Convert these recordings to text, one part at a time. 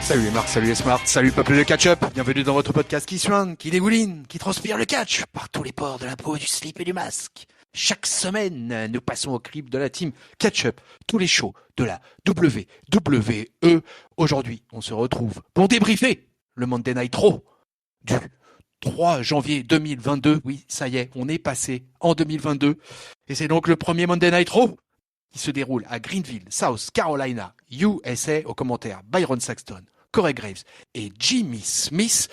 Salut les marques, salut les smarts, salut peuple de catch-up, bienvenue dans votre podcast qui soigne, qui dégouline, qui transpire le catch par tous les pores de la peau, du slip et du masque. Chaque semaine, nous passons au clip de la team catch-up, tous les shows de la WWE. Aujourd'hui, on se retrouve pour débriefer le Monday Night Raw du 3 janvier 2022. Oui, ça y est, on est passé en 2022. Et c'est donc le premier Monday Night Raw qui se déroule à Greenville, South Carolina, USA. Au commentaire, Byron Saxton, Corey Graves et Jimmy Smith.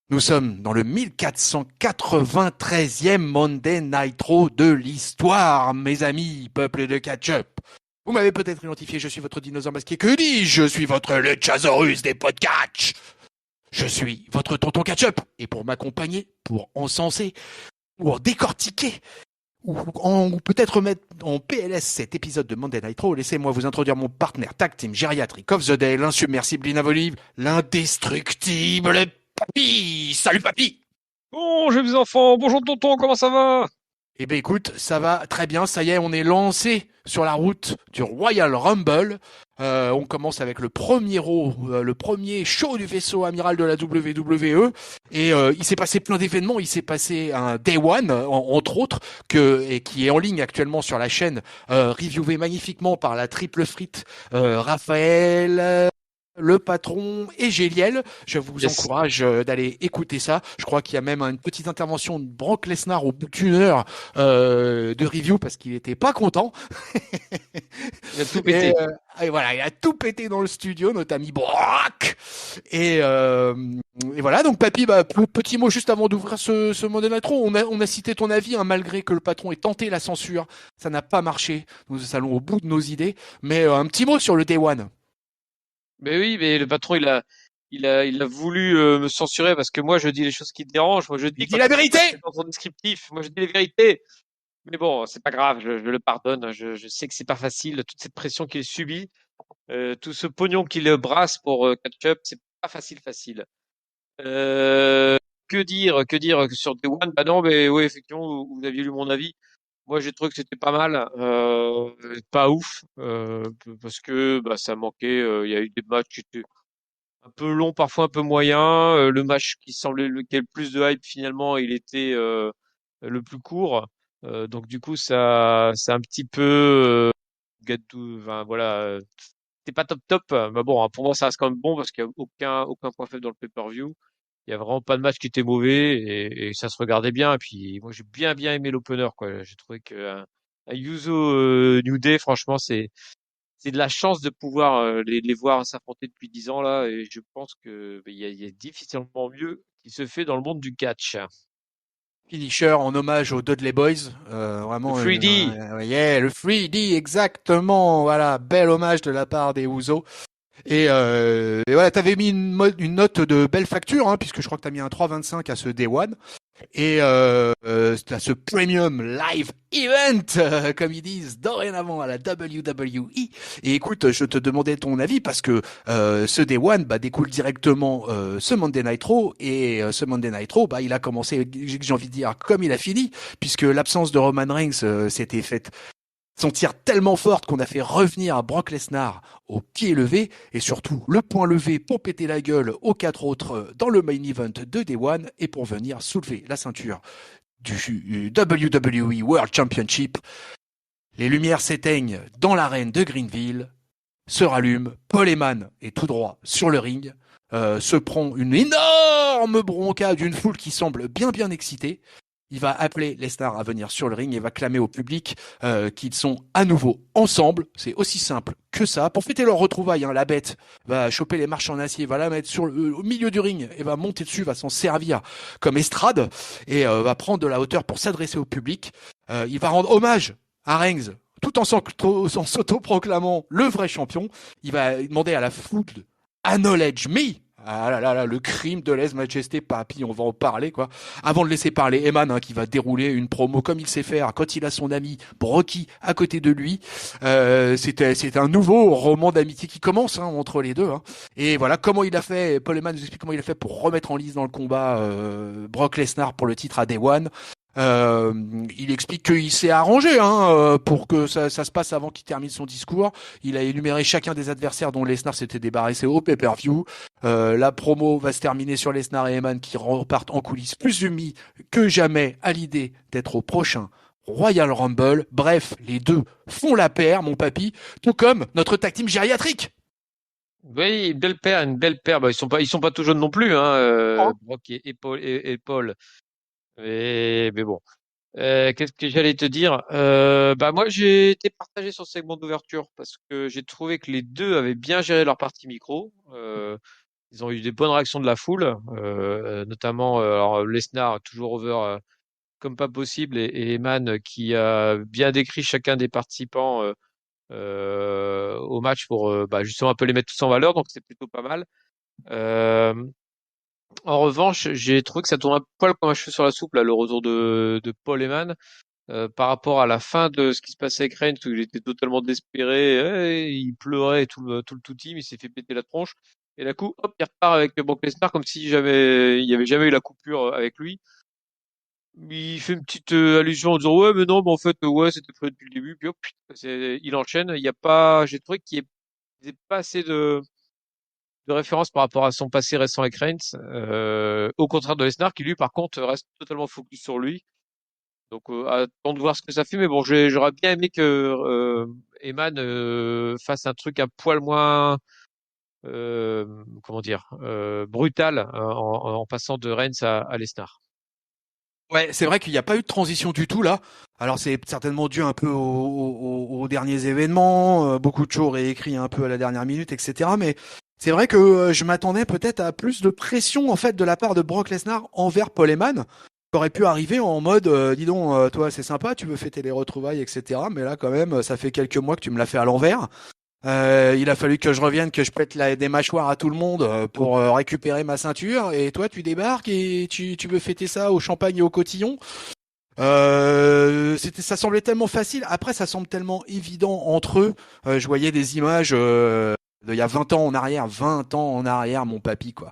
Nous sommes dans le 1493e Monday Night Raw de l'histoire, mes amis, peuple de catch-up. Vous m'avez peut-être identifié, je suis votre dinosaure masqué. Que dis-je? Je suis votre Luchasaurus des podcasts. Je suis votre tonton catch-up. Et pour m'accompagner, pour encenser, pour décortiquer, ou peut-être mettre en PLS cet épisode de Monday Night Raw, laissez-moi vous introduire mon partenaire tag team gériatrique of the day, l'insubmersible, inavolable, l'indestructible Papy. Salut Papy. Bonjour mes enfants, bonjour tonton, comment ça va? Eh ben écoute, ça va très bien, ça y est, on est lancé sur la route du Royal Rumble. On commence avec le premier Raw, le premier show du vaisseau amiral de la WWE. Et il s'est passé plein d'événements. Il s'est passé un Day One, entre autres, qui est en ligne actuellement sur la chaîne, reviewé magnifiquement par la triple frite Raphaël, le patron et Géliel. Je vous encourage d'aller écouter ça. Je crois qu'il y a même une petite intervention de Brock Lesnar au bout d'une heure de review parce qu'il était pas content. Il a tout pété. Et voilà, il a tout pété dans le studio, notre ami Brock. Et voilà, donc Papy, petit mot juste avant d'ouvrir ce Monday Night Raw. On a cité ton avis, hein, malgré que le patron ait tenté la censure. Ça n'a pas marché. Nous allons au bout de nos idées. Mais un petit mot sur le Day One. Mais oui, mais le patron il a voulu me censurer parce que moi je dis les choses qui te dérangent. Moi je dis la vérité dans son descriptif. Moi je dis les vérités. Mais bon, c'est pas grave, je le pardonne. Je sais que c'est pas facile, toute cette pression qu'il subit, tout ce pognon qu'il brasse pour catch-up, c'est pas facile. Que dire sur Day One? Bah non, mais oui, effectivement, vous aviez lu mon avis. Moi, j'ai trouvé que c'était pas mal, pas ouf, parce que bah, ça manquait. Il y a eu des matchs qui étaient un peu longs, parfois un peu moyens. Le match qui semblait lequel plus de hype, finalement, il était le plus court. Donc du coup, ça, c'est un petit peu enfin, voilà, c'est pas top. Mais bon, hein, pour moi, ça reste quand même bon parce qu'il y a aucun point faible dans le pay-per-view. Il y a vraiment pas de match qui était mauvais et ça se regardait bien. Et puis moi j'ai bien aimé l'opener quoi. J'ai trouvé que un Yuzo New Day franchement c'est de la chance de pouvoir les voir s'affronter depuis 10 ans là et je pense que il y a difficilement mieux qui se fait dans le monde du catch. Finisher en hommage aux Dudley Boys, Le vraiment 3D. yeah, le 3D exactement, voilà, bel hommage de la part des Usos. Et voilà, t'avais mis une note de belle facture, hein, puisque je crois que t'as mis un 3,25 à ce Day One. Et à ce Premium Live Event, comme ils disent dorénavant à la WWE. Et écoute, je te demandais ton avis parce que ce Day One découle directement ce Monday Night Raw. Et ce Monday Night Raw, il a commencé, j'ai envie de dire, comme il a fini, puisque l'absence de Roman Reigns s'était faite sentir tellement forte qu'on a fait revenir Brock Lesnar au pied levé et surtout le point levé pour péter la gueule aux 4 autres dans le main event de Day One et pour venir soulever la ceinture du WWE World Championship. Les lumières s'éteignent dans l'arène de Greenville, se rallument, Paul Heyman est tout droit sur le ring, se prend une énorme bronca d'une foule qui semble bien excitée. Il va appeler Lesnar à venir sur le ring et va clamer au public qu'ils sont à nouveau ensemble. C'est aussi simple que ça. Pour fêter leur retrouvaille, hein, la bête va choper les marches en acier, va la mettre au milieu du ring et va monter dessus, va s'en servir comme estrade et va prendre de la hauteur pour s'adresser au public. Il va rendre hommage à Reigns tout en s'auto-proclamant le vrai champion. Il va demander à la foule de acknowledge me. Ah là, le crime de lèse-majesté, Papy, on va en parler, quoi. Avant de laisser parler Heyman, hein, qui va dérouler une promo comme il sait faire quand il a son ami Brocky à côté de lui. C'est un nouveau roman d'amitié qui commence, hein, entre les deux, hein. Et voilà comment il a fait, Paul Heyman nous explique comment il a fait pour remettre en lice dans le combat Brock Lesnar pour le titre à Day One. Il explique qu'il s'est arrangé pour que ça se passe avant qu'il termine son discours. Il a énuméré chacun des adversaires dont Lesnar s'était débarrassé au pay-per-view. La promo va se terminer sur Lesnar et Heyman qui repartent en coulisses plus unis que jamais à l'idée d'être au prochain Royal Rumble. Bref, les deux font la paire, mon papy, tout comme notre tag team gériatrique. Oui, une belle paire. Bah, ils sont pas tout jeunes non plus, hein, Brock et Paul. Mais bon. Qu'est-ce que j'allais te dire? Bah moi j'ai été partagé sur ce segment d'ouverture parce que j'ai trouvé que les deux avaient bien géré leur partie micro. Ils ont eu des bonnes réactions de la foule, notamment alors, Lesnar toujours over comme pas possible et Eman qui a bien décrit chacun des participants au match pour bah, justement un peu les mettre tous en valeur, donc c'est plutôt pas mal. Euh, En revanche, j'ai trouvé que ça tourne un poil comme un cheveu sur la soupe là, le retour de Paul Heyman. Par rapport à la fin de ce qui se passait avec Reigns, où il était totalement désespéré, il pleurait et tout le team, il s'est fait péter la tronche. Et d'un coup, hop, il repart avec Brock Lesnar comme si jamais il y avait jamais eu la coupure avec lui. Il fait une petite allusion en disant ouais mais non mais en fait ouais c'était prévu depuis le début puis hop il enchaîne. Il y a pas, j'ai trouvé qu'il n'y a pas assez de références par rapport à son passé récent avec Reigns, au contraire de Lesnar qui lui par contre reste totalement focus sur lui. Donc, attends de voir ce que ça fait. Mais bon, j'aurais bien aimé que Eman fasse un truc un poil moins, comment dire, brutal en passant de Reigns à Lesnar. Ouais, c'est vrai qu'il n'y a pas eu de transition du tout là. Alors c'est certainement dû un peu aux derniers événements, beaucoup de shows réécrits un peu à la dernière minute, etc. Mais c'est vrai que je m'attendais peut-être à plus de pression en fait de la part de Brock Lesnar envers Paul Heyman, qui aurait pu arriver en mode, dis donc, toi c'est sympa, tu veux fêter les retrouvailles, etc. Mais là quand même, ça fait quelques mois que tu me l'as fait à l'envers. Il a fallu que je revienne, que je pète des mâchoires à tout le monde pour récupérer ma ceinture. Et toi, tu débarques et tu veux fêter ça au champagne et au cotillon. Ça semblait tellement facile. Après, ça semble tellement évident entre eux. Je voyais des images d'il y a 20 ans en arrière, 20 ans en arrière, mon papy, quoi.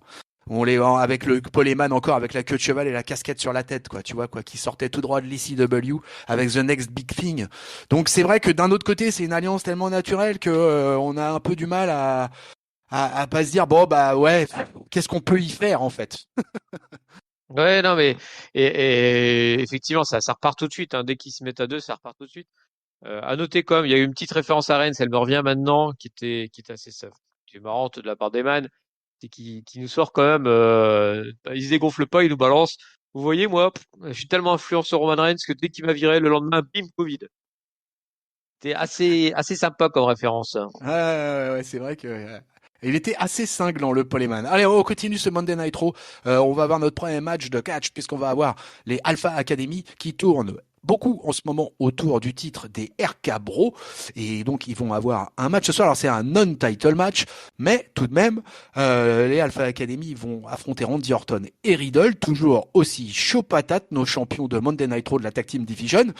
On les avec le Paul Heyman encore avec la queue de cheval et la casquette sur la tête, quoi. Tu vois, quoi, qui sortait tout droit de l'ECW avec The Next Big Thing. Donc c'est vrai que d'un autre côté, c'est une alliance tellement naturelle que on a un peu du mal à pas se dire bon bah ouais, qu'est-ce qu'on peut y faire en fait. Ouais, non, mais et effectivement, ça repart tout de suite. Hein. Dès qu'ils se mettent à deux, ça repart tout de suite. À noter comme il y a eu une petite référence à Reigns, elle me revient maintenant, qui était assez qui est marrante de la part d'Eman, c'est qui nous sort quand même. Il se dégonfle pas, il nous balance. Vous voyez, moi, je suis tellement influent sur Roman Reigns que dès qu'il m'a viré, le lendemain, bim, Covid. C'était assez sympa comme référence. Hein. Ouais, c'est vrai que il était assez cinglant le Paul Heyman. Allez, on continue ce Monday Night Raw. On va avoir notre premier match de catch puisqu'on va avoir les Alpha Academy qui tournent beaucoup en ce moment autour du titre des RK Bro et donc ils vont avoir un match ce soir. Alors c'est un non-title match, mais tout de même les Alpha Academy vont affronter Randy Orton et Riddle, toujours aussi chaud patate, nos champions de Monday Night Raw de la Tag Team Division.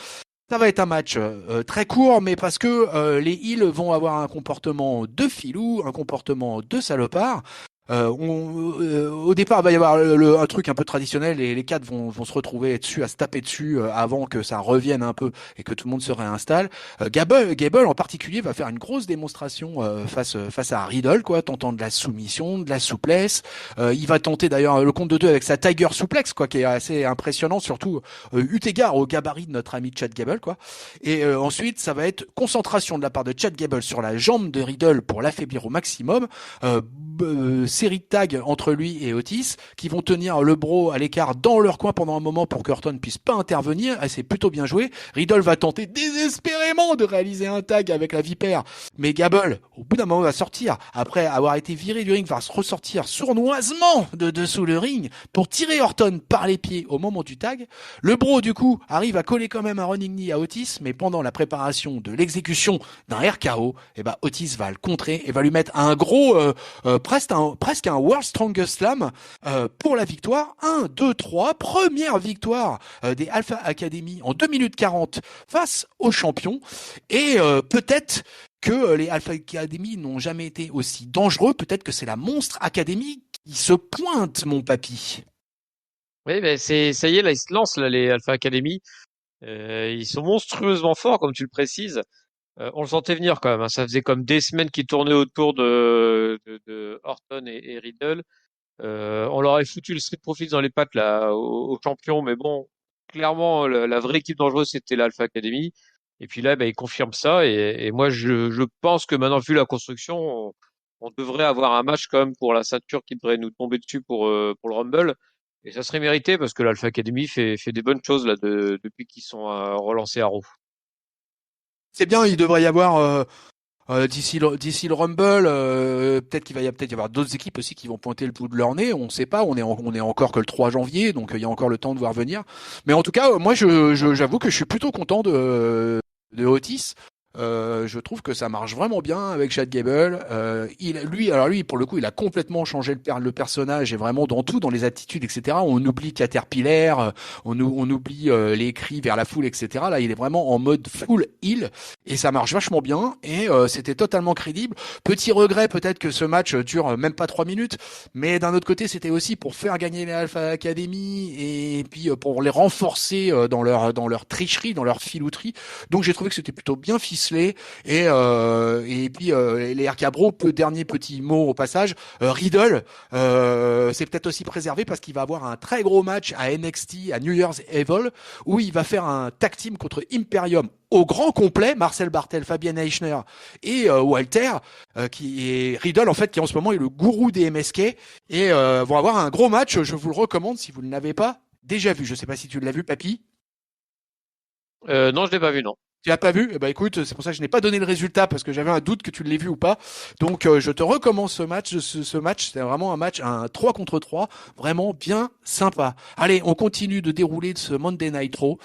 Ça va être un match très court, mais parce que les heels vont avoir un comportement de filou, un comportement de salopard. Au départ, il va y avoir un truc un peu traditionnel et les quatre vont se retrouver dessus, à se taper dessus avant que ça revienne un peu et que tout le monde se réinstalle. Gable en particulier va faire une grosse démonstration face à Riddle, quoi, tentant de la soumission, de la souplesse. Il va tenter d'ailleurs le compte de deux avec sa Tiger Suplex, quoi, qui est assez impressionnant, surtout eu égard au gabarit de notre ami Chad Gable, quoi. Et ensuite, ça va être concentration de la part de Chad Gable sur la jambe de Riddle pour l'affaiblir au maximum. Série de tags entre lui et Otis qui vont tenir le bro à l'écart dans leur coin pendant un moment pour que Orton puisse pas intervenir. Et c'est plutôt bien joué. Riddle va tenter désespérément de réaliser un tag avec la vipère, mais Gable, au bout d'un moment, va sortir après avoir été viré du ring, va se ressortir sournoisement de dessous le ring pour tirer Orton par les pieds au moment du tag. Le bro du coup arrive à coller quand même un running knee à Otis, mais pendant la préparation de l'exécution d'un RKO, et ben Otis va le contrer et va lui mettre un gros presque un World Strongest Slam pour la victoire. 1, 2, 3, première victoire des Alpha Academy en 2 minutes 40 face aux champions. Et peut-être que les Alpha Academy n'ont jamais été aussi dangereux. Peut-être que c'est la Monstre Academy qui se pointe, mon papy. Oui, ben ça y est, là, ils se lancent, là, les Alpha Academy. Ils sont monstrueusement forts, comme tu le précises. On le sentait venir quand même, hein. Ça faisait comme des semaines qu'ils tournaient autour de Orton et Riddle. On leur avait foutu le Street Profits dans les pattes là aux champions, mais bon, clairement la vraie équipe dangereuse c'était l'Alpha Academy. Et puis là, ils confirment ça. Et moi, je pense que maintenant, vu la construction, on devrait avoir un match quand même pour la ceinture qui devrait nous tomber dessus pour le Rumble. Et ça serait mérité parce que l'Alpha Academy fait des bonnes choses là depuis qu'ils sont relancés à Raw. C'est bien, il devrait y avoir d'ici le Rumble, peut-être qu'il va peut-être y avoir d'autres équipes aussi qui vont pointer le bout de leur nez. On ne sait pas. On est encore que le 3 janvier, donc il y a encore le temps de voir venir. Mais en tout cas, moi, j'avoue que je suis plutôt content de Otis. Je trouve que ça marche vraiment bien avec Chad Gable. Lui, pour le coup, il a complètement changé le personnage et vraiment dans tout, dans les attitudes, etc. On oublie Caterpillar, on oublie les cris vers la foule, etc. Là, il est vraiment en mode full heal et ça marche vachement bien et c'était totalement crédible. Petit regret peut-être que ce match dure même pas 3 minutes, mais d'un autre côté, c'était aussi pour faire gagner les Alpha Academy et puis pour les renforcer dans leur tricherie, dans leur filouterie. Donc j'ai trouvé que c'était plutôt bien ficelé et puis les RK Bro, dernier petit mot au passage, Riddle c'est peut-être aussi préservé parce qu'il va avoir un très gros match à NXT à New Year's Evil où il va faire un tag team contre Imperium au grand complet, Marcel Bartel, Fabian Eichner et Walter, qui est Riddle en fait, qui en ce moment est le gourou des MSK et vont avoir un gros match. Je vous le recommande si vous ne l'avez pas déjà vu. Je sais pas si tu l'as vu, Papy. Non, je l'ai pas vu, non. Tu l'as pas vu? Eh ben écoute, c'est pour ça que je n'ai pas donné le résultat parce que j'avais un doute que tu l'aies vu ou pas. Donc je te recommence ce match. Ce match, c'était vraiment un match, un 3 contre 3, vraiment bien sympa. Allez, on continue de dérouler de ce Monday Night Raw.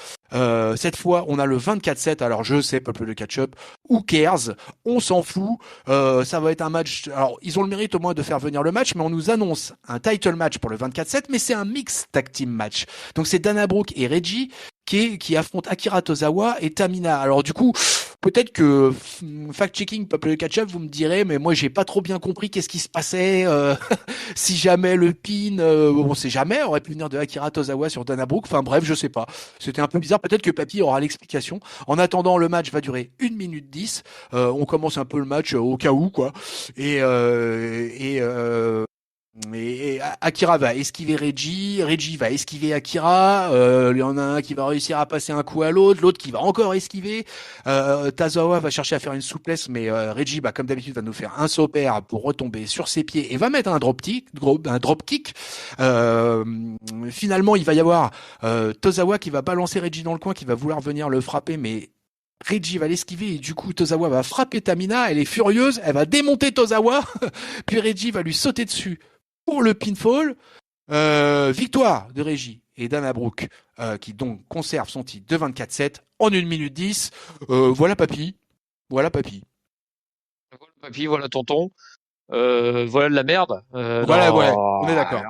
Cette fois, on a le 24-7. Alors je sais, peuple de catch-up, who cares? On s'en fout. Ça va être un match. Alors ils ont le mérite au moins de faire venir le match, mais on nous annonce un title match pour le 24-7, mais c'est un mix tag team match. Donc c'est Dana Brooke et Reggie qui affronte Akira Tozawa et Tamina. Alors du coup, peut-être que fact-checking peuple de catch-up, vous me direz, mais moi j'ai pas trop bien compris qu'est-ce qui se passait. Si jamais le pin, on sait jamais, aurait pu venir de Akira Tozawa sur Dana Brooke. Enfin bref, je sais pas. C'était un peu bizarre. Peut-être que Papy aura l'explication. En attendant, le match va durer 1 minute 10. On commence un peu le match au cas où quoi. Et Akira va esquiver Reggie, Reggie va esquiver Akira, il y en a un qui va réussir à passer un coup à l'autre qui va encore esquiver, Tazawa va chercher à faire une souplesse, mais Reggie, comme d'habitude, va nous faire un saut-père pour retomber sur ses pieds et va mettre un drop kick. Euh, Finalement, il va y avoir Tozawa qui va balancer Reggie dans le coin, qui va vouloir venir le frapper, mais Reggie va l'esquiver et du coup Tozawa va frapper Tamina, elle est furieuse, elle va démonter Tozawa, puis Reggie va lui sauter dessus pour le pinfall. Victoire de Reggie et Dana Brooke qui donc conserve son titre de 24-7 en 1 minute 10. Voilà papy. Voilà papy. Voilà, papy, voilà tonton. Voilà de la merde. Voilà, ouais, Non. on est d'accord.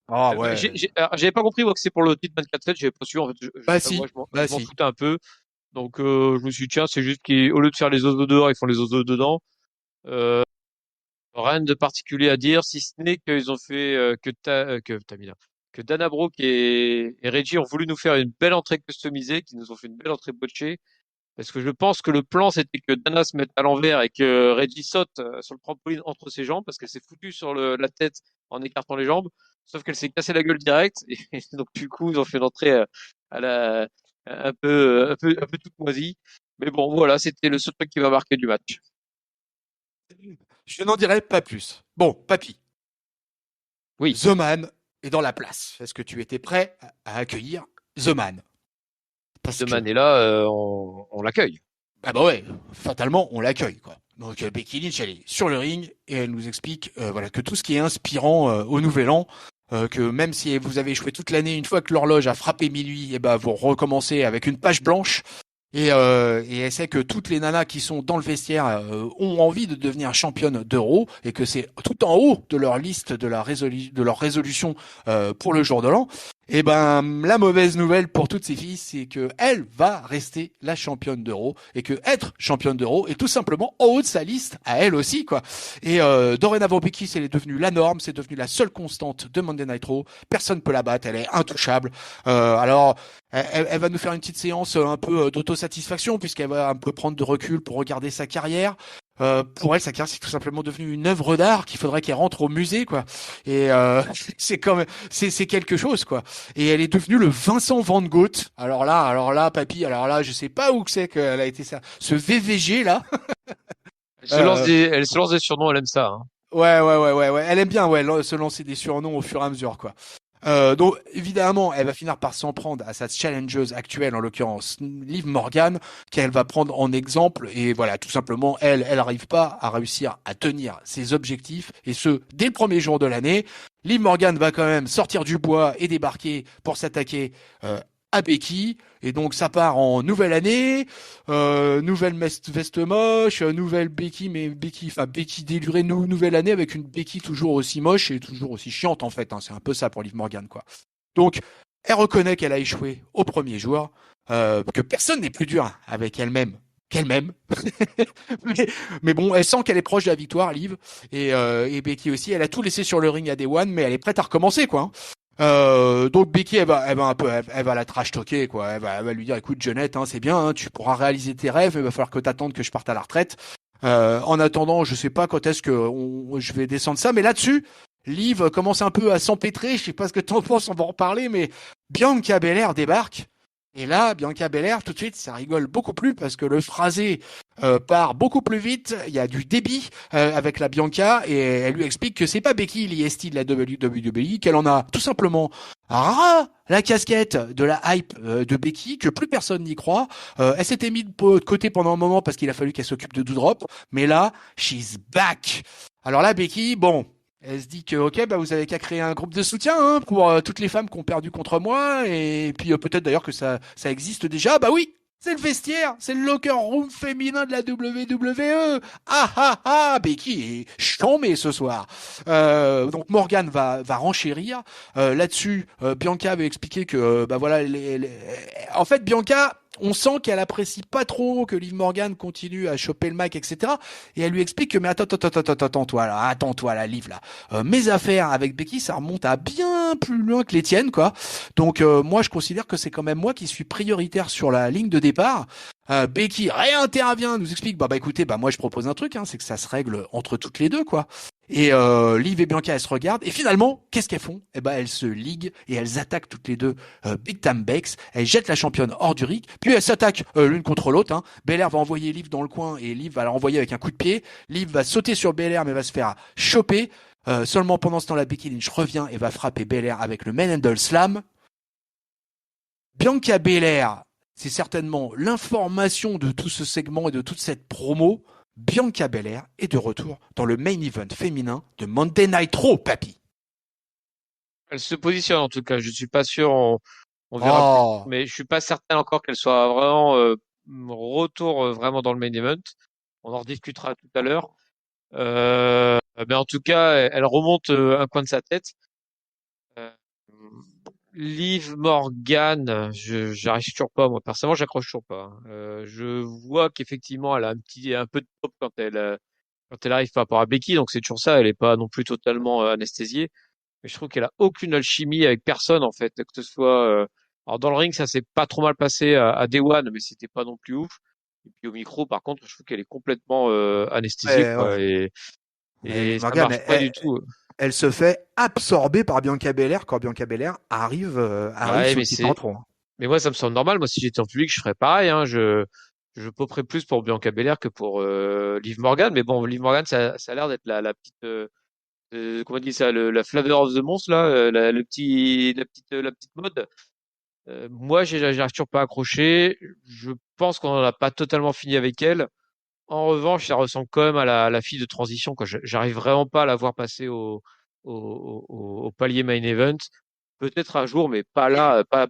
Ah ouais. Alors, j'avais pas compris moi que c'est pour le titre 24/7. J'avais pas su. En fait, Bah moi, si, je bah m'en si. foutais un peu. Donc je me suis dit, tiens, c'est juste qu'au lieu de faire les oiseaux dehors, ils font les oiseaux dedans. Euh, Rien de particulier à dire, si ce n'est qu'ils ont fait que Tamina, que Dana Brooke et Reggie ont voulu nous faire une belle entrée customisée, qui nous ont fait une belle entrée botchée. Parce que je pense que le plan, c'était que Dana se mette à l'envers et que Reggie saute sur le trampoline entre ses jambes, parce qu'elle s'est foutue sur la tête en écartant les jambes. Sauf qu'elle s'est cassée la gueule direct. Et donc, du coup, ils ont fait une entrée à la, un peu toute moisie. Mais bon, voilà, c'était le seul truc qui m'a marqué du match. Je n'en dirai pas plus. Bon, papy, Oui, The Man est dans la place. Est-ce que tu étais prêt à accueillir The Man? Parce de que Manella, on l'accueille. ah bah ouais, fatalement, on l'accueille, quoi. Donc Becky Lynch, elle est sur le ring et elle nous explique voilà, que tout ce qui est inspirant au Nouvel An, que même si vous avez échoué toute l'année, une fois que l'horloge a frappé minuit, et ben vous recommencez avec une page blanche. Et elle sait que toutes les nanas qui sont dans le vestiaire ont envie de devenir championnes d'Euro et que c'est tout en haut de leur liste de leur résolution pour le jour de l'an. Et ben, la mauvaise nouvelle pour toutes ces filles, c'est que elle va rester la championne d'Euro et que être championne d'Euro est tout simplement en haut de sa liste à elle aussi, quoi. Et dorénavant, Becky, elle est devenue la norme, c'est devenu la seule constante de Monday Night Raw. Personne peut la battre, elle est intouchable. Alors, elle va nous faire une petite séance un peu d'autosatisfaction puisqu'elle va un peu prendre de recul pour regarder sa carrière. Pour elle, sa carrière, c'est tout simplement devenu une œuvre d'art qu'il faudrait qu'elle rentre au musée, quoi. Et c'est comme, c'est quelque chose, quoi. Et elle est devenue le Vincent Van Gogh. Alors là, papy, alors là, je sais pas où que c'est qu'elle a été ça. Ce VVG là. Euh, Elle se lance des surnoms, elle aime ça, hein. ouais. Elle aime bien, ouais, se lancer des surnoms au fur et à mesure, quoi. Donc évidemment, elle va finir par s'en prendre à sa challengeuse actuelle, en l'occurrence Liv Morgan, qu'elle va prendre en exemple. Et voilà, tout simplement, elle n'arrive pas à réussir à tenir ses objectifs, et ce dès le premier jour de l'année. Liv Morgan va quand même sortir du bois et débarquer pour s'attaquer à Becky. Et donc ça part en nouvelle année, nouvelle veste moche, nouvelle Becky, mais Becky, enfin Becky délurée, nouvelle année avec une Becky toujours aussi moche et toujours aussi chiante en fait, hein. C'est un peu ça pour Liv Morgan, quoi. Donc elle reconnaît qu'elle a échoué au premier jour, que personne n'est plus dur avec elle-même qu'elle-même. mais, mais bon, elle sent qu'elle est proche de la victoire, Liv, et Becky aussi. Elle a tout laissé sur le ring à Day One, mais elle est prête à recommencer, quoi, hein. Donc Becky, elle va un peu, elle va la trash talker, quoi. Elle va lui dire, écoute, Jeannette, hein, c'est bien, hein, tu pourras réaliser tes rêves, mais il va falloir que t'attendes que je parte à la retraite. En attendant, je sais pas quand est-ce que je vais descendre ça, mais là-dessus, Liv commence un peu à s'empêtrer. Je sais pas ce que t'en penses, on va en reparler, mais Bianca Belair débarque. Et là, Bianca Belair, tout de suite, ça rigole beaucoup plus parce que le phrasé part beaucoup plus vite. Il y a du débit avec la Bianca et elle lui explique que c'est pas Becky l'IST de la WWE, qu'elle en a tout simplement ras la casquette de la hype de Becky, que plus personne n'y croit. Elle s'était mise de côté pendant un moment parce qu'il a fallu qu'elle s'occupe de Doudrop, mais là, she's back. Alors là, Becky, bon, elle se dit que ok, bah vous avez qu'à créer un groupe de soutien, hein, pour toutes les femmes qui ont perdu contre moi, et puis peut-être d'ailleurs que ça existe déjà. Bah oui, c'est le vestiaire, c'est le locker room féminin de la WWE. Ah ah ah, Becky est chambée ce soir. Donc Morgan va renchérir là-dessus. Bianca veut expliquer que bah voilà, en fait Bianca, on sent qu'elle apprécie pas trop que Liv Morgan continue à choper le mic, etc. Et elle lui explique que mais attends-toi là, Liv là. Mes affaires avec Becky, ça remonte à bien plus loin que les tiennes, quoi. Donc moi, je considère que c'est quand même moi qui suis prioritaire sur la ligne de départ. Becky réintervient, nous explique bah écoutez, bah moi je propose un truc, hein, c'est que ça se règle entre toutes les deux, quoi. Et Liv et Bianca, elles se regardent. Et finalement, qu'est-ce qu'elles font? Eh ben, elles se liguent et elles attaquent toutes les deux Big Time Bex. Elles jettent la championne hors du ring. Puis elles s'attaquent l'une contre l'autre, hein. Belair va envoyer Liv dans le coin et Liv va la renvoyer avec un coup de pied. Liv va sauter sur Belair mais va se faire choper. Seulement pendant ce temps-là, Becky Lynch revient et va frapper Belair avec le Manhandle Slam. Bianca Belair, c'est certainement l'information de tout ce segment et de toute cette promo. Bianca Belair est de retour dans le main event féminin de Monday Night Raw, papy. Elle se positionne en tout cas. Je suis pas sûr. On verra plus tard, Oh, mais je suis pas certain encore qu'elle soit vraiment retour vraiment dans le main event. On en rediscutera tout à l'heure. Mais en tout cas, elle remonte un coin de sa tête. Euh, Liv Morgan, j'arrive toujours pas, moi personnellement, j'accroche toujours pas, hein. Je vois qu'effectivement, elle a un peu de pop quand elle arrive par rapport à Becky, donc c'est toujours ça. Elle est pas non plus totalement anesthésiée, mais je trouve qu'elle a aucune alchimie avec personne en fait, que ce soit. Alors dans le ring, ça s'est pas trop mal passé à Day One, mais c'était pas non plus ouf. Et puis au micro, par contre, je trouve qu'elle est complètement anesthésiée, ouais. quoi, Mais et Liv ça Morgan, marche pas du tout. elle se fait absorber par Bianca Belair quand Bianca Belair arrive Ouais, sous le titre en trop. mais moi, ça me semble normal. Moi, si j'étais en public, je ferais pareil, hein. Je poperais plus pour Bianca Belair que pour Liv Morgan. Mais bon, Liv Morgan, ça a l'air d'être la petite, comment on dit ça, la flavor of the month là, la petite mode. Moi, j'arrive toujours pas à accrocher. Je pense qu'on n'a pas totalement fini avec elle. En revanche, ça ressemble quand même à la fille de transition, quoi. J'arrive vraiment pas à la voir passer au palier main event. Peut-être un jour, mais pas là, pas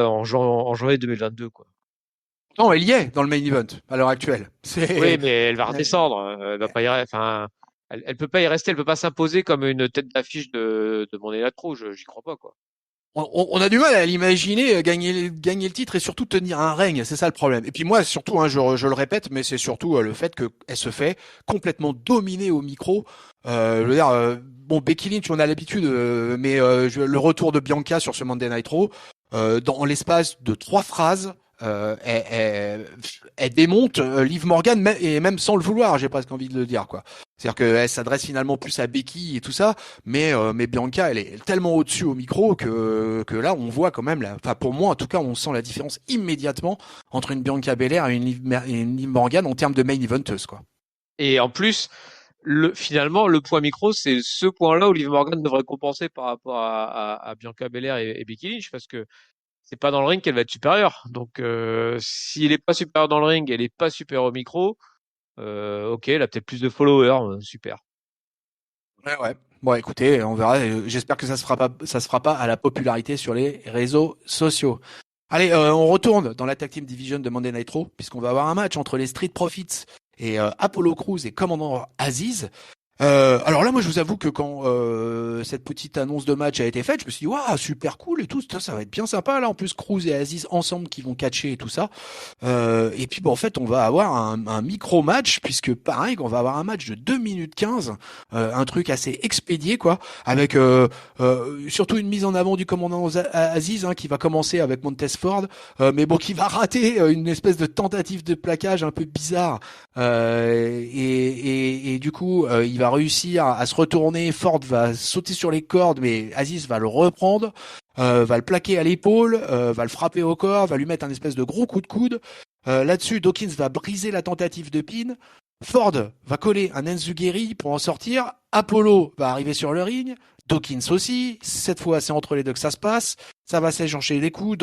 en janvier 2022, quoi. Non, elle y est dans le main event à l'heure actuelle. Oui, C'est mais elle va redescendre, hein. Elle va pas enfin, elle peut pas y rester, elle peut pas s'imposer comme une tête d'affiche de mon Elatro. J'y crois pas, quoi. on a du mal à l'imaginer gagner le titre et surtout tenir un règne, c'est ça le problème. Et puis moi surtout, hein, je le répète, mais c'est surtout le fait qu'elle se fait complètement dominer au micro. Je veux dire, bon Becky Lynch, on a l'habitude, mais le retour de Bianca sur ce Monday Night Raw, dans l'espace de 3 phrases, elle démonte Liv Morgan et même sans le vouloir, j'ai presque envie de le dire quoi. C'est-à-dire qu'elle s'adresse finalement plus à Becky et tout ça, mais Bianca, elle est tellement au-dessus au micro que là, on voit quand même, enfin pour moi en tout cas, on sent la différence immédiatement entre une Bianca Belair et une Liv Morgan en termes de main eventeuse, quoi. Et en plus, finalement, le point micro, c'est ce point-là où Liv Morgan devrait compenser par rapport à Bianca Belair et Becky Lynch, parce que c'est pas dans le ring qu'elle va être supérieure. Donc, s'il est pas supérieur dans le ring, elle est pas supérieure au micro, ok, elle a peut-être plus de followers, super. Ouais, ouais. Bon, écoutez, on verra. J'espère que ça se fera pas à la popularité sur les réseaux sociaux. Allez, on retourne dans la Tag Team Division de Monday Night Raw, puisqu'on va avoir un match entre les Street Profits et Apollo Crews et Commandant Aziz. Alors là, moi, je vous avoue que quand cette petite annonce de match a été faite, je me suis dit, waouh, super cool et tout, ça va être bien sympa. Là, en plus, Cruz et Aziz ensemble qui vont catcher et tout ça. Et puis, bon, en fait, on va avoir un micro-match, puisque pareil, on va avoir un match de 2 minutes 15, un truc assez expédié, quoi, avec surtout une mise en avant du commandant Aziz, hein, qui va commencer avec Montez Ford, mais bon, qui va rater une espèce de tentative de plaquage un peu bizarre. Et du coup, il va réussir à se retourner. Ford va sauter sur les cordes, mais Aziz va le reprendre, va le plaquer à l'épaule, va le frapper au corps, va lui mettre un espèce de gros coup de coude. Là-dessus, Dawkins va briser la tentative de pin. Ford va coller un Enzugeri pour en sortir. Apollo va arriver sur le ring. Dawkins aussi. Cette fois, c'est entre les deux que ça se passe. Ça va s'échanger les coups.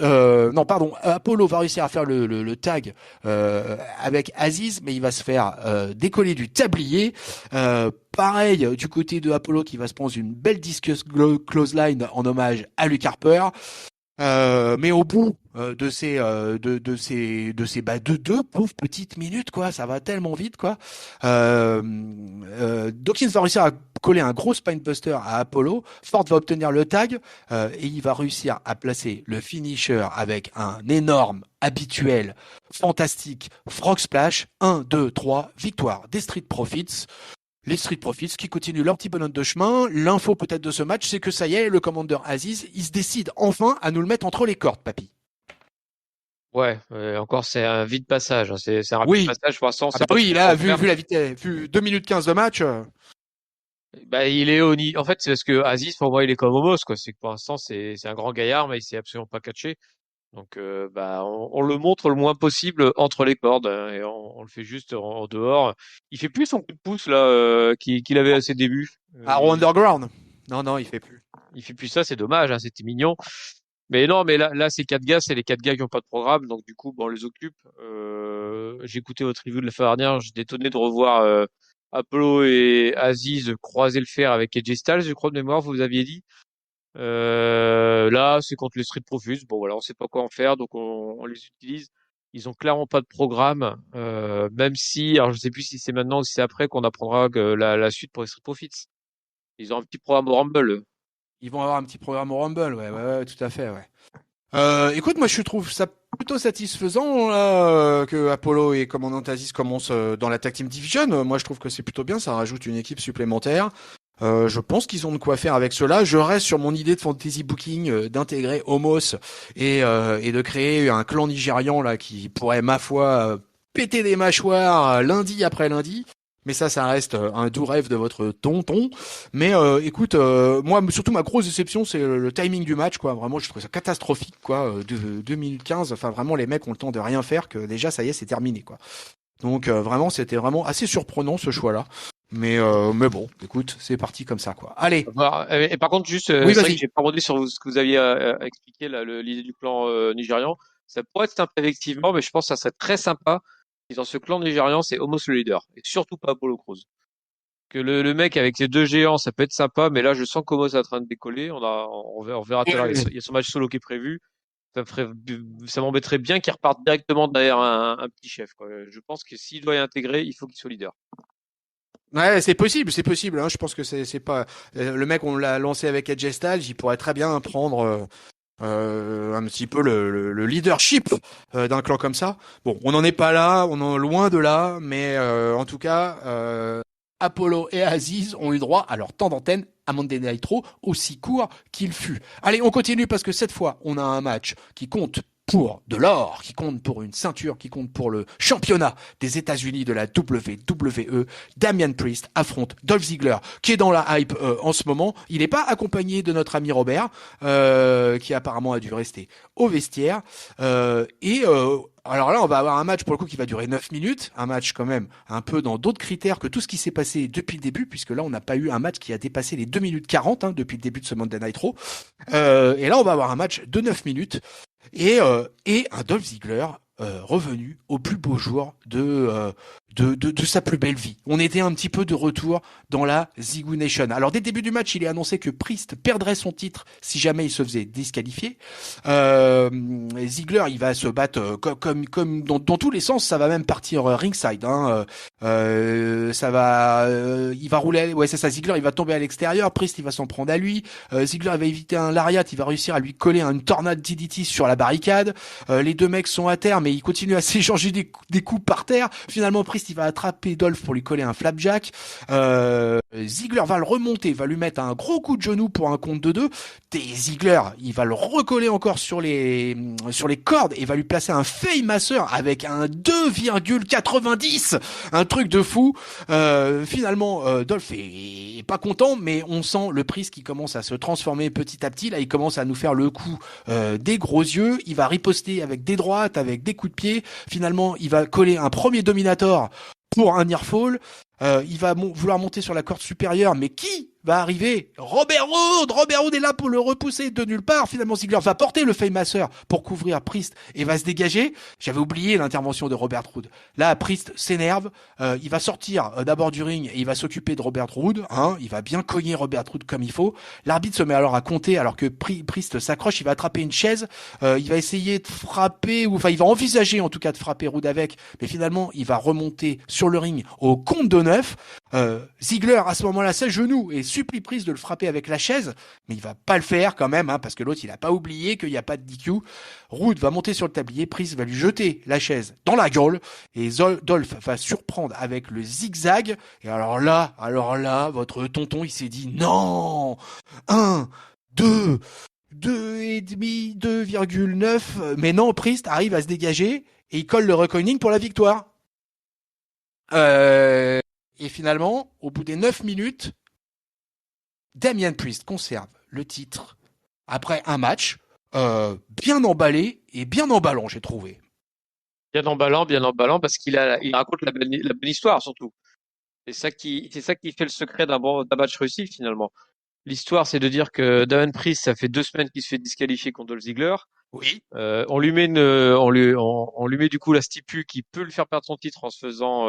Non, pardon. Apollo va réussir à faire le tag avec Aziz, mais il va se faire décoller du tablier. Pareil du côté de Apollo qui va se prendre une belle discus clothesline en hommage à Luke Harper. Mais au bout de ces deux pauvres petites minutes, quoi, ça va tellement vite, quoi. Dawkins va réussir à coller un gros spinebuster à Apollo. Ford va obtenir le tag et il va réussir à placer le finisher avec un énorme habituel, fantastique frog splash. 1, 2, 3, victoire des Street Profits. Les Street Profits qui continuent leur petit bonhomme de chemin. L'info peut-être de ce match, c'est que ça y est, le commandeur Aziz, il se décide enfin à nous le mettre entre les cordes, papy. Ouais, encore c'est un vide passage, hein, c'est un rapide Oui. passage. Pour l'instant, on Ah sait bah pas oui, trop quoi là, en faire. vu la vitesse, vu 2 minutes 15 de match. Bah, il est au En fait, c'est parce que Aziz, pour moi, il est comme Omos, quoi. C'est que pour l'instant, c'est un grand gaillard, mais il sait absolument pas catcher. Donc, bah, on le montre le moins possible entre les cordes, hein, et on le fait juste en dehors. Il fait plus son coup de pouce là qu'il avait à ses débuts. À Raw Underground. Non, non, il fait plus. Il fait plus ça, c'est dommage, hein, c'était mignon. Mais non, mais là, ces 4 gars, c'est les 4 gars qui ont pas de programme, donc du coup, bon, on les occupe. J'ai écouté votre review de la fois dernière, j'étais étonné de revoir Apollo et Aziz croiser le fer avec AJ Styles, je crois de mémoire, vous aviez dit. Là, c'est contre les Street Profits. Bon, voilà, on sait pas quoi en faire, donc on les utilise. Ils ont clairement pas de programme, même si, alors je sais plus si c'est maintenant ou si c'est après qu'on apprendra que la suite pour les Street Profits. Ils ont un petit programme au Rumble, eux. Ils vont avoir un petit programme au Rumble, ouais, ouais, ouais, tout à fait, ouais. Écoute, moi je trouve ça plutôt satisfaisant là, que Apollo et Commandant Aziz commencent dans la Tag Team Division. Moi je trouve que c'est plutôt bien, ça rajoute une équipe supplémentaire. Je pense qu'ils ont de quoi faire avec cela. Je reste sur mon idée de fantasy booking, d'intégrer Homos et de créer un clan nigérian là qui pourrait, ma foi, péter des mâchoires lundi après lundi. Mais ça reste un doux rêve de votre tonton. Mais écoute, moi, surtout ma grosse déception, c'est le timing du match, quoi. Vraiment, je trouve ça catastrophique, quoi. De 2 minutes 15. Enfin, vraiment, les mecs ont le temps de rien faire, que déjà, ça y est, c'est terminé, quoi. Donc, vraiment, c'était vraiment assez surprenant, ce choix-là. Mais bon, écoute, c'est parti comme ça, quoi. Allez. Voilà. Et par contre, juste, Oui, c'est vrai que vas-y. j'ai pas rebondi sur ce que vous aviez expliqué, là, l'idée du clan nigérian. Ça pourrait être sympa, effectivement, mais je pense que ça serait très sympa si dans ce clan nigérian, c'est Homos le leader, et surtout pas Apollo Crews. Que le mec avec les deux géants, ça peut être sympa, mais là, je sens qu'Homos est en train de décoller. On verra tout à l'heure. Il y a son match solo qui est prévu. Ça me ferait, ça m'embêterait bien qu'il reparte directement derrière un petit chef, quoi. Je pense que s'il doit y intégrer, il faut qu'il soit leader. Ouais, c'est possible, hein. Je pense que c'est pas le mec, on l'a lancé avec Edge Styles, il pourrait très bien prendre un petit peu le leadership d'un clan comme ça. Bon, on n'en est pas là, on en est loin de là, mais en tout cas, Apollo et Aziz ont eu droit à leur temps d'antenne à Monday Night Raw, aussi court qu'il fut. Allez, on continue parce que cette fois, on a un match qui compte pour de l'or, qui compte pour une ceinture, qui compte pour le championnat des États-Unis de la WWE. Damian Priest affronte Dolph Ziggler, qui est dans la hype en ce moment. Il n'est pas accompagné de notre ami Robert, qui apparemment a dû rester au vestiaire. Alors là, on va avoir un match pour le coup qui va durer 9 minutes, un match quand même un peu dans d'autres critères que tout ce qui s'est passé depuis le début, puisque là, on n'a pas eu un match qui a dépassé les 2 minutes 40 depuis le début de ce Monday Night Raw. Et là, on va avoir un match de 9 minutes et un Dolph Ziggler revenu au plus beau jour de sa plus belle vie. On était un petit peu de retour dans la Ziggy Nation. Alors dès le début du match, il est annoncé que Priest perdrait son titre si jamais il se faisait disqualifier. Ziggler, il va se battre comme dans tous les sens, ça va même partir ringside. Ça va, il va rouler. Ouais, c'est ça. Ziggler, il va tomber à l'extérieur. Priest, il va s'en prendre à lui. Ziggler, il va éviter un lariat. Il va réussir à lui coller une tornade DDT sur la barricade. Les deux mecs sont à terre, mais ils continuent à s'échanger des coups par terre. Finalement, Priest, il va attraper Dolph pour lui coller un flapjack. Ziggler va le remonter, va lui mettre un gros coup de genou pour un compte de 2. Et Ziggler, il va le recoller encore sur les cordes et va lui placer un Faymaster avec un 2,90. Un truc de fou. Finalement, Dolph est pas content, mais on sent le Priest qui commence à se transformer petit à petit. Là, il commence à nous faire le coup des gros yeux. Il va riposter avec des droites, avec des coups de pied. Finalement, il va coller un premier Dominator pour un nearfall. Il va vouloir monter sur la corde supérieure, mais qui va arriver? Robert Roode est là pour le repousser de nulle part. Finalement, Ziggler va porter le Faymaster pour couvrir Priest et va se dégager. J'avais oublié l'intervention de Robert Roode. Là, Priest s'énerve. Il va sortir d'abord du ring et il va s'occuper de Robert Roode. Il va bien cogner Robert Roode comme il faut. L'arbitre se met alors à compter alors que Priest s'accroche. Il va attraper une chaise. Il va essayer de frapper, il va envisager en tout cas de frapper Roode avec. Mais finalement, il va remonter sur le ring au compte de 9. Ziggler à ce moment-là s'agenouille et supplie Priest de le frapper avec la chaise, mais il va pas le faire quand même, parce que l'autre il a pas oublié qu'il n'y a pas de DQ. Roode va monter sur le tablier, Priest va lui jeter la chaise dans la gueule et Dolph va surprendre avec le zigzag. Et alors là, votre tonton il s'est dit non, 1, 2, 2,5, 2,9, mais non, Priest arrive à se dégager et il colle le recoining pour la victoire. Et finalement, au bout des 9 minutes, Damian Priest conserve le titre après un match bien emballé et bien emballant, j'ai trouvé. Bien emballant, parce il raconte la bonne histoire surtout. C'est ça qui fait le secret d'un match réussi finalement. L'histoire, c'est de dire que Damian Priest, ça fait 2 semaines qu'il se fait disqualifier contre Dolph Ziggler. Oui. On lui met du coup la stipu qui peut lui faire perdre son titre en se faisant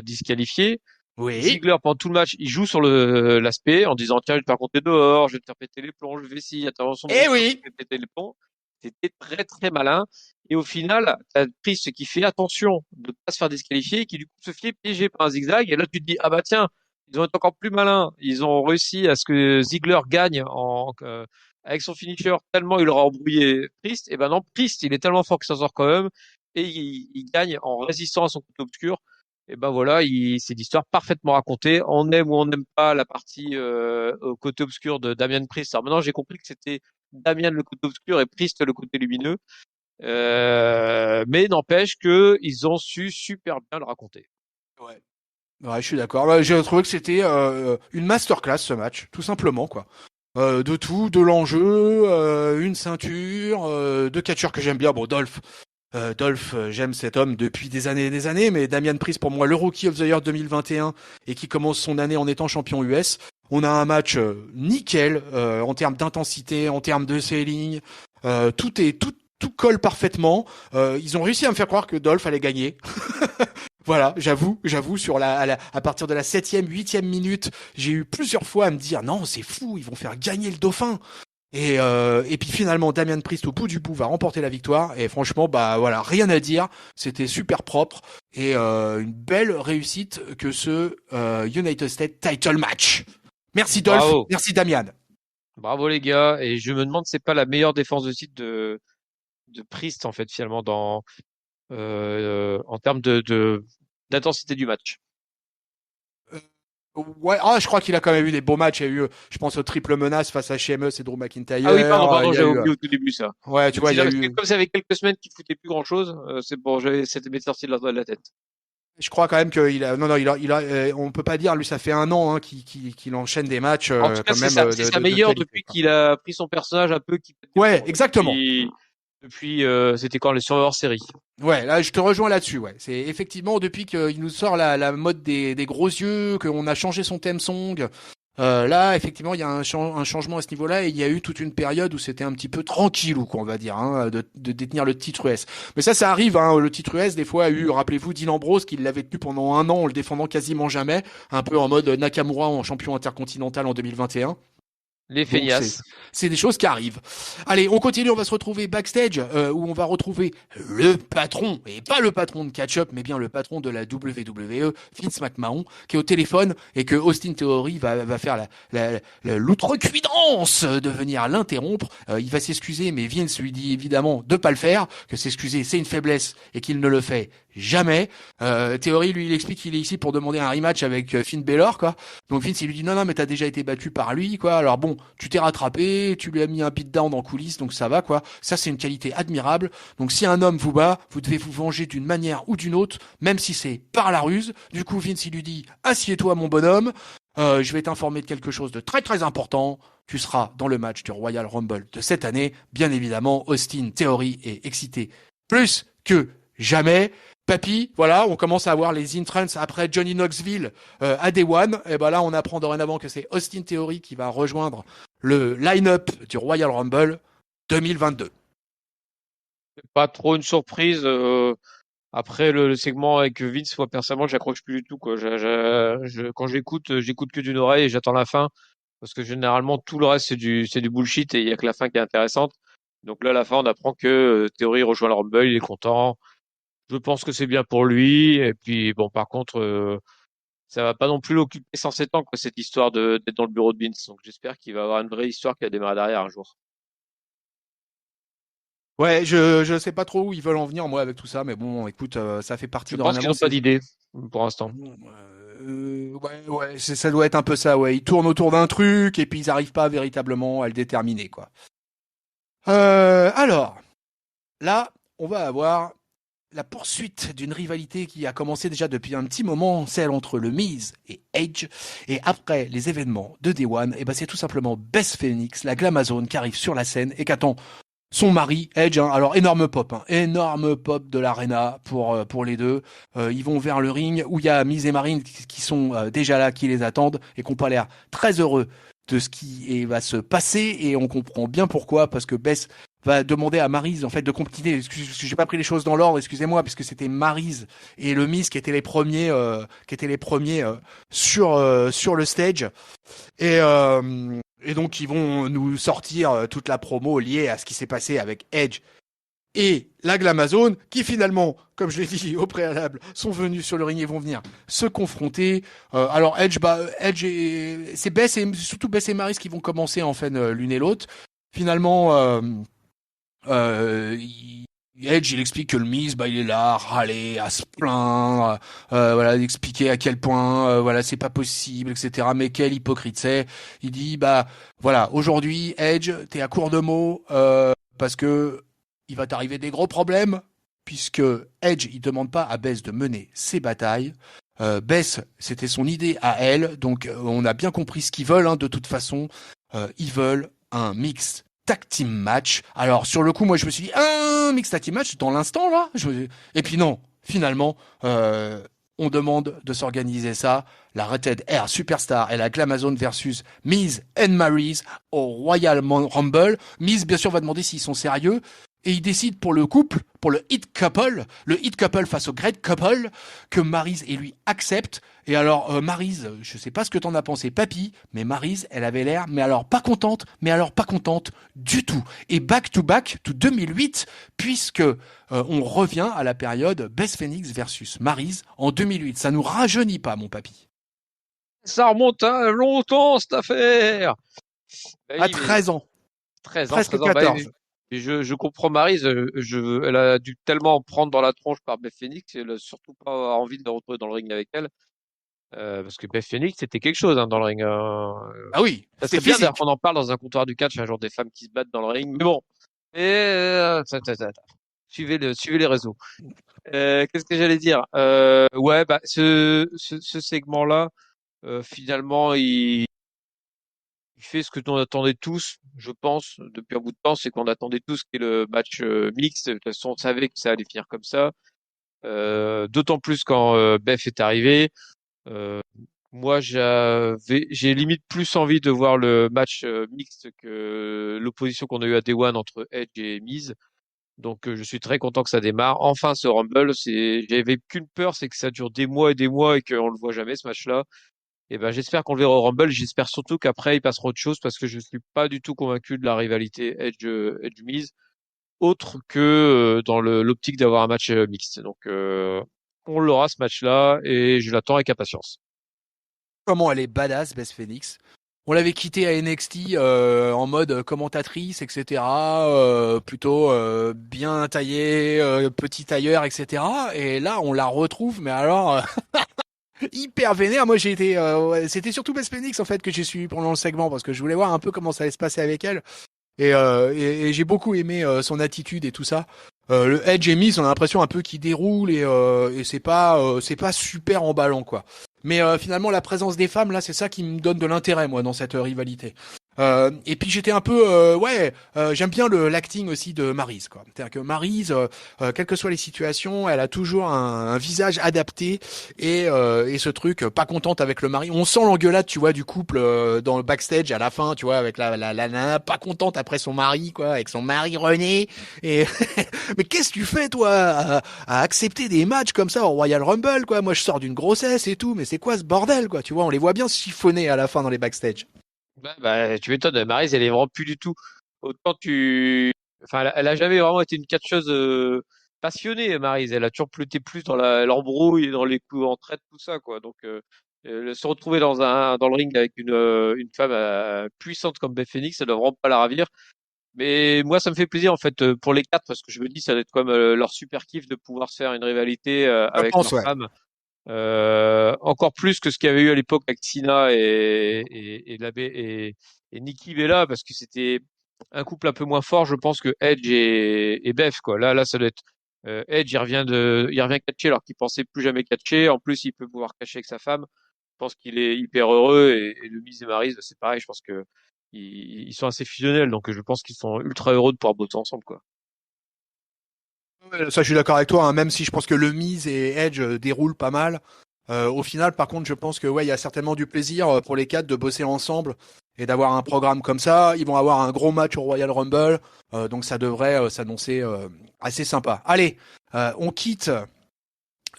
disqualifié. Oui. Ziggler, pendant tout le match, il joue sur l'aspect en disant tiens, je vais te faire compter dehors, je vais te faire péter les plombs, je vais essayer, intervention de Eh je oui. vais péter les plombs. C'était très très malin. Et au final, t'as Priest qui fait attention de pas se faire disqualifier, qui du coup se fait piéger par un zigzag. Et là, tu te dis ah bah tiens, ils ont été encore plus malins. Ils ont réussi à ce que Ziggler gagne avec son finisher tellement il aura embrouillé Priest. Et ben non, Priest, il est tellement fort que ça sort quand même et il gagne en résistant à son côté obscur. Et ben voilà, c'est l'histoire parfaitement racontée. On aime ou on n'aime pas la partie au côté obscur de Damian Priest. Alors maintenant, j'ai compris que c'était Damian le côté obscur et Priest le côté lumineux. Mais n'empêche que ils ont su super bien le raconter. Ouais. Ouais, je suis d'accord. J'ai trouvé que c'était une masterclass ce match, tout simplement quoi. De tout, de l'enjeu, une ceinture, deux catcheurs que j'aime bien. Bon, Dolph, j'aime cet homme depuis des années et des années, mais Damian Priest pour moi le Rookie of the Year 2021 et qui commence son année en étant champion US. On a un match nickel en termes d'intensité, en termes de selling, tout colle parfaitement. Ils ont réussi à me faire croire que Dolph allait gagner. Voilà, j'avoue, à partir de la 7e, 8e minute, j'ai eu plusieurs fois à me dire non, c'est fou, ils vont faire gagner le dauphin. Et puis finalement, Damian Priest au bout du bout va remporter la victoire. Et franchement, bah voilà, rien à dire. C'était super propre et une belle réussite que ce United States Title Match. Merci Dolph, Bravo. merci Damian. Bravo les gars. Et je me demande, c'est pas la meilleure défense de titre de Priest, en fait, finalement, en termes d'intensité du match. Ouais, je crois qu'il a quand même eu des beaux matchs. Il y a eu, je pense, au triple menace face à Sheamus et Drew McIntyre. Ah oui, pardon, Il y a j'avais eu, oublié au tout début ça. ouais, tu vois, il y a Parce que eu. comme ça fait quelques semaines qu'il foutait plus grand chose, c'est bon, c'était m'est sorti de la tête. Je crois quand même qu'il a, non, on peut pas dire, lui, ça fait un an qu'il enchaîne des matchs En tout cas, quand même c'est sa de meilleure qualité, depuis quoi. qu'il a pris son personnage un peu qui pète des Ouais, plombs. exactement. Depuis c'était quand les Survivor Series. Ouais, là, je te rejoins là-dessus. Ouais, c'est effectivement depuis qu'il nous sort la mode des gros yeux, qu'on a changé son theme song. Là, effectivement, il y a un changement à ce niveau-là et il y a eu toute une période où c'était un petit peu tranquillou, quoi, on va dire, hein, de détenir le titre US. Mais ça arrive, hein, le titre US, des fois, a eu, rappelez-vous, Dean Ambrose qui l'avait tenu pendant un an en le défendant quasiment jamais, un peu en mode Nakamura en champion intercontinental en 2021. Les Donc feignasses. c'est des choses qui arrivent. Allez, on continue, on va se retrouver backstage où on va retrouver le patron, et pas le patron de catch-up, mais bien le patron de la WWE, Vince McMahon, qui est au téléphone et que Austin Theory va faire l'outrecuidance de venir l'interrompre. Il va s'excuser, mais Vince lui dit évidemment de pas le faire, que s'excuser c'est une faiblesse et qu'il ne le fait jamais. Theory lui il explique qu'il est ici pour demander un rematch avec Finn Balor, quoi. Donc Vince il lui dit non mais t'as déjà été battu par lui, quoi. Alors bon, tu t'es rattrapé, tu lui as mis un beatdown en coulisses, donc ça va, quoi. Ça c'est une qualité admirable. Donc si un homme vous bat, vous devez vous venger d'une manière ou d'une autre, même si c'est par la ruse. Du coup Vince il lui dit assieds-toi mon bonhomme. Je vais t'informer de quelque chose de très très important. Tu seras dans le match du Royal Rumble de cette année. Bien évidemment, Austin Theory est excité plus que jamais. Papy, voilà, on commence à avoir les entrants après Johnny Knoxville à Day One. Et ben là, on apprend dorénavant que c'est Austin Theory qui va rejoindre le line-up du Royal Rumble 2022. Pas trop une surprise. Après le segment avec Vince, moi personnellement, j'accroche plus du tout, quoi. Quand j'écoute que d'une oreille et j'attends la fin parce que généralement tout le reste c'est du bullshit et il y a que la fin qui est intéressante. Donc là, à la fin, on apprend que Theory rejoint le Rumble, il est content. Je pense que c'est bien pour lui. Et puis bon, par contre, ça va pas non plus l'occuper 107 ans, quoi, cette histoire d'être dans le bureau de Vince. Donc j'espère qu'il va avoir une vraie histoire qui va démarrer derrière un jour. Ouais, je sais pas trop où ils veulent en venir moi avec tout ça, mais bon, écoute, ça fait partie Je pense qu'ils dorénavant. n'ont pas d'idée pour l'instant. Ouais, ça doit être un peu ça, ouais. Ils tournent autour d'un truc et puis ils arrivent pas véritablement à le déterminer, quoi. Alors, là, on va avoir la poursuite d'une rivalité qui a commencé déjà depuis un petit moment, celle entre le Miz et Edge. Et après les événements de Day One, et ben c'est tout simplement Beth Phoenix, la Glamazone, qui arrive sur la scène et qu'attend son mari, Edge. Hein. Alors énorme pop de l'arena pour les deux. Ils vont vers le ring où il y a Miz et Marine qui sont déjà là, qui les attendent et qui n'ont pas l'air très heureux de ce qui va se passer et on comprend bien pourquoi parce que Beth va demander à Maryse en fait de continuer. J'ai pas pris les choses dans l'ordre, excusez-moi, puisque c'était Maryse et le Miz qui étaient les premiers, sur le stage et donc ils vont nous sortir toute la promo liée à ce qui s'est passé avec Edge et la Glamazone, qui finalement, comme je l'ai dit au préalable, sont venus sur le ring et vont venir se confronter. Alors Edge c'est Beth et surtout Beth et Maryse qui vont commencer en fait l'une et l'autre. Finalement, Edge, il explique que le Miz, il est là, à râler, à se plaindre, voilà, expliquer à quel point, voilà, c'est pas possible, etc. Mais quel hypocrite c'est. Il dit, voilà, aujourd'hui, Edge, t'es à court de mots, parce que il va t'arriver des gros problèmes, puisque Edge, il demande pas à Beth de mener ses batailles. Beth, c'était son idée à elle, donc on a bien compris ce qu'ils veulent, hein, de toute façon. Ils veulent un mix tag team match. Alors sur le coup, moi je me suis dit un mix tag team match dans l'instant là. Et puis non, finalement, on demande de s'organiser ça. La Rated Air Superstar et la Glamazone versus Miz and Maryse au Royal Rumble. Miz bien sûr va demander s'ils sont sérieux. Et il décide pour le couple, pour le hit couple face au great couple, que Maryse et lui acceptent. Et alors, Maryse, je sais pas ce que t'en as pensé, papy, mais Maryse, elle avait l'air, mais alors pas contente du tout. Et back to 2008, puisque on revient à la période Beth Phoenix versus Maryse en 2008. Ça nous rajeunit pas, mon papy. Ça remonte à longtemps, cette affaire. Bah À oui, mais 13 ans, 13 ans, presque 13 ans. Bah, oui, 14. mais je comprends Maryse. Elle a dû tellement en prendre dans la tronche par Beth Phoenix. Elle a surtout pas avoir envie de la retrouver dans le ring avec elle. Parce que Beth Phoenix, c'était quelque chose hein, dans le ring. Ah oui, Ça c'était serait bien d'ailleurs physique. qu'on en parle dans un comptoir du catch, un jour des femmes qui se battent dans le ring. Mais bon, et, suivez les réseaux. Qu'est-ce que j'allais dire Ouais, bah ce segment-là, finalement, il fait ce que l'on attendait tous, je pense, depuis un bout de temps, c'est qu'on attendait tous qu'il y ait le match mixte. De toute façon, on savait que ça allait finir comme ça. D'autant plus quand Beth est arrivé. Euh, Moi, j'ai limite plus envie de voir le match mixte que l'opposition qu'on a eu à Day One entre Edge et Miz. Donc, je suis très content que ça démarre. Enfin, ce Rumble, j'avais qu'une peur, c'est que ça dure des mois et qu'on le voit jamais, ce match-là. Et ben, j'espère qu'on le verra au Rumble. J'espère surtout qu'après, il passera autre chose parce que je suis pas du tout convaincu de la rivalité Edge Miz, autre que dans l'optique d'avoir un match mixte. Donc, on l'aura ce match-là et je l'attends avec impatience. Comment elle est badass, Beth Phoenix. On l'avait quittée à NXT en mode commentatrice, etc. Plutôt bien taillée, petit tailleur, etc. Et là, on la retrouve, mais alors hyper vénère. Moi, j'ai été, ouais, c'était surtout Beth Phoenix en fait que j'ai suivi pendant le segment parce que je voulais voir un peu comment ça allait se passer avec elle. Et j'ai beaucoup aimé son attitude et tout ça. Le Edge et Miz, on a l'impression un peu qu'il déroule et c'est pas super emballant quoi. Mais finalement la présence des femmes là, c'est ça qui me donne de l'intérêt moi dans cette rivalité. Et puis j'étais un peu j'aime bien le l'acting aussi de Maryse quoi. C'est-à-dire que Maryse, quelles que soient les situations, elle a toujours un visage adapté et ce truc pas contente avec le mari. On sent l'engueulade tu vois du couple dans le backstage à la fin tu vois avec la nana pas contente après son mari quoi, avec son mari René et mais qu'est-ce que tu fais toi à accepter des matchs comme ça au Royal Rumble quoi. Moi je sors d'une grossesse et tout mais c'est quoi ce bordel quoi, tu vois, on les voit bien chiffonner à la fin dans les backstage. Bah, tu m'étonnes, Maryse, elle est vraiment plus du tout. Autant enfin, elle a jamais vraiment été une catcheuse passionnée, Maryse. Elle a toujours été plus dans l'embrouille et dans les coups en traite, tout ça, quoi. Donc, se retrouver dans le ring avec une femme puissante comme Beth Phoenix, ça doit vraiment pas la ravir. Mais moi, ça me fait plaisir, en fait, pour les quatre, parce que je me dis, ça doit être comme leur super kiff de pouvoir se faire une rivalité Je avec pense leur ouais. femme. Encore plus que ce qu'il y avait eu à l'époque avec Tina et Nikki Bella, parce que c'était un couple un peu moins fort, je pense, que Edge et Beth, quoi. Là, ça doit être Edge, il revient catcher alors qu'il pensait plus jamais catcher. En plus, il peut pouvoir catcher avec sa femme. Je pense qu'il est hyper heureux et le Miz et Maryse, c'est pareil. Je pense que ils sont assez fusionnels, donc je pense qu'ils sont ultra heureux de pouvoir bosser ensemble, quoi. Ouais, ça, je suis d'accord avec toi, hein, même si je pense que le Miz et Edge déroulent pas mal. Au final, par contre, je pense que ouais, il y a certainement du plaisir pour les quatre de bosser ensemble et d'avoir un programme comme ça. Ils vont avoir un gros match au Royal Rumble, donc ça devrait s'annoncer assez sympa. Allez, on quitte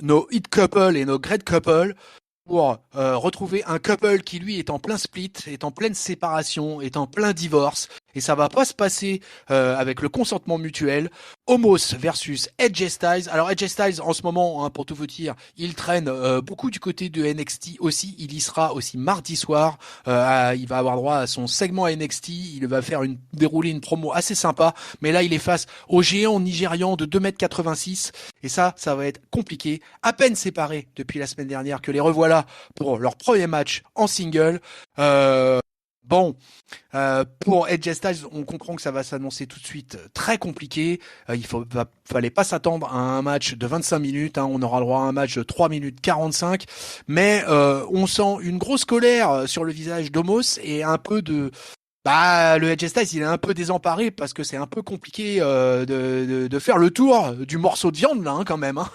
nos hit couple et nos great couple pour retrouver un couple qui lui est en plein split, est en pleine séparation, est en plein divorce, et ça va pas se passer avec le consentement mutuel. Homos versus Edge Styles. Alors Edge Styles en ce moment, hein, pour tout vous dire, il traîne beaucoup du côté de NXT aussi. Il y sera aussi mardi soir. Il va avoir droit à son segment NXT. Il va faire dérouler une promo assez sympa. Mais là, il est face au géant nigérian de 2,86 m. Et ça va être compliqué. À peine séparés depuis la semaine dernière que les revoilà pour leur premier match en single. Bon, pour Edge Styles, on comprend que ça va s'annoncer tout de suite très compliqué. Fallait pas s'attendre à un match de 25 minutes. Hein. On aura le droit à un match de 3 minutes 45. Mais on sent une grosse colère sur le visage d'Omos et un peu de... Bah, le Edge Styles, il est un peu désemparé parce que c'est un peu compliqué de faire le tour du morceau de viande là, hein, quand même. Hein.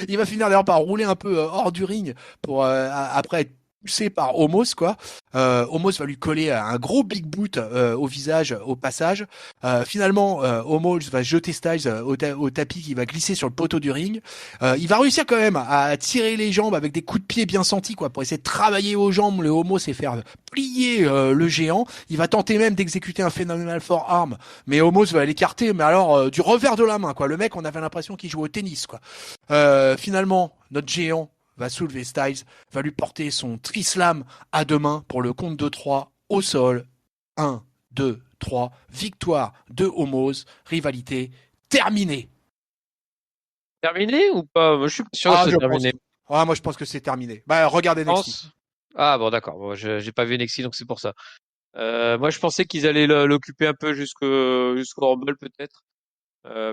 Il va finir d'ailleurs par rouler un peu hors du ring pour après être poussé par Omos quoi. Omos va lui coller un gros big boot au visage au passage. Finalement, Omos va jeter Styles au tapis qui va glisser sur le poteau du ring. Il va réussir quand même à tirer les jambes avec des coups de pied bien sentis quoi pour essayer de travailler aux jambes le Omos et faire plier le géant. Il va tenter même d'exécuter un Phenomenal Forearm, mais Omos va l'écarter, mais alors du revers de la main quoi. Le mec, on avait l'impression qu'il jouait au tennis quoi. Finalement, notre géant va soulever Styles, va lui porter son Trislam à deux mains pour le compte de 3 au sol. 1, 2, 3. Victoire de Omos. Rivalité terminée. Terminé ou pas? Moi, je suis pas sûr que Ah, c'est je pense. terminé. Ah, moi, je pense que c'est terminé. Bah, regardez Je NXT. pense. Ah bon, d'accord. Bon, j'ai pas vu NXT, donc c'est pour ça. Moi, je pensais qu'ils allaient l'occuper un peu jusqu'au Rumble peut-être.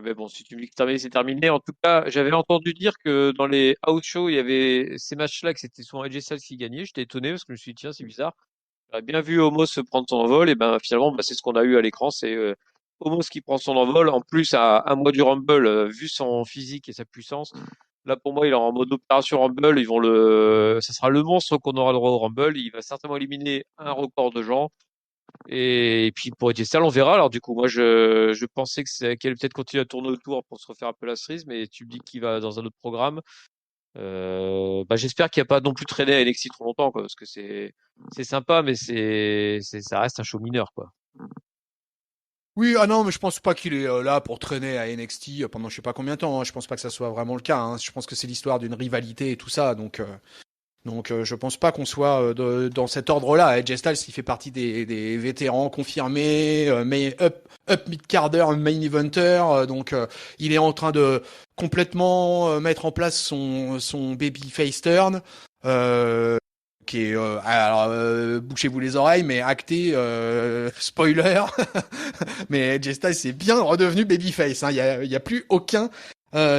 Mais bon, si tu me dis que c'est terminé, c'est terminé. En tout cas, j'avais entendu dire que dans les house shows, il y avait ces matchs-là, que c'était souvent AJ Styles qui gagnait. J'étais étonné parce que je me suis dit, tiens, c'est bizarre. J'aurais bien vu Homos se prendre son envol, et ben finalement, bah, c'est ce qu'on a eu à l'écran. C'est Homos qui prend son envol. En plus, à un mois du Rumble, vu son physique et sa puissance, là pour moi, il est en mode opération Rumble. Ça sera le monstre qu'on aura le droit au Rumble. Il va certainement éliminer un record de gens. Et puis pour AJ Styles, on verra. Alors du coup, moi je pensais qu'elle allait peut-être continuer à tourner autour pour se refaire un peu la cerise, mais tu me dis qu'il va dans un autre programme. Bah j'espère qu'il n'y a pas non plus traîné à NXT trop longtemps, quoi, parce que c'est sympa, mais ça reste un show mineur, quoi. Oui, ah non, mais je pense pas qu'il est là pour traîner à NXT pendant je sais pas combien de temps. Hein. Je pense pas que ça soit vraiment le cas. Hein. Je pense que c'est l'histoire d'une rivalité et tout ça. Donc je pense pas qu'on soit dans cet ordre-là. AJ Styles, il fait partie des vétérans confirmés, mais up mid-carder, main eventer. Il est en train de complètement mettre en place son baby face turn. Qui est alors bouchez-vous les oreilles mais acté spoiler mais AJ Styles c'est bien redevenu babyface hein. Il y a plus aucun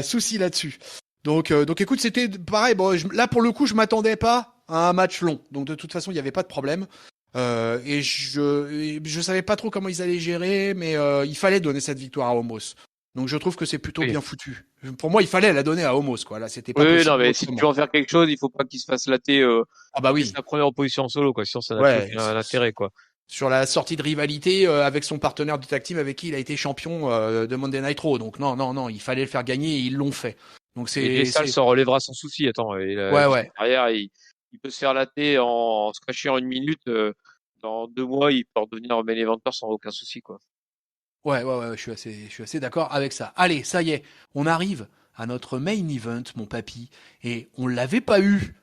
souci là-dessus. Donc écoute, c'était pareil. Bon, là pour le coup, je m'attendais pas à un match long. Donc de toute façon, il n'y avait pas de problème. Et je savais pas trop comment ils allaient gérer, mais il fallait donner cette victoire à Homos. Donc je trouve que c'est plutôt Oui. bien foutu. Pour moi, il fallait la donner à Homos, quoi. Là, c'était pas Oui, non, possible mais si tu autrement. veux en faire quelque chose, il faut pas qu'il se fasse latter Ah bah dès oui, sa première opposition en solo, quoi. Sinon, ça n'a plus ouais. aucun intérêt, quoi. Sur la sortie de rivalité avec son partenaire de tag team avec qui il a été champion de Monday Night Raw. Donc non, non, non, il fallait le faire gagner et ils l'ont fait. Donc Et Jay Styles s'en relèvera sans souci. Attends, ouais, vu son ouais. carrière, il peut se faire latter en se crachant en une minute. Dans 2 mois, il peut redevenir main eventer sans aucun souci, quoi. Ouais, ouais, ouais, je suis assez d'accord avec ça. Allez, ça y est, on arrive à notre main event, mon papy, et on l'avait pas eu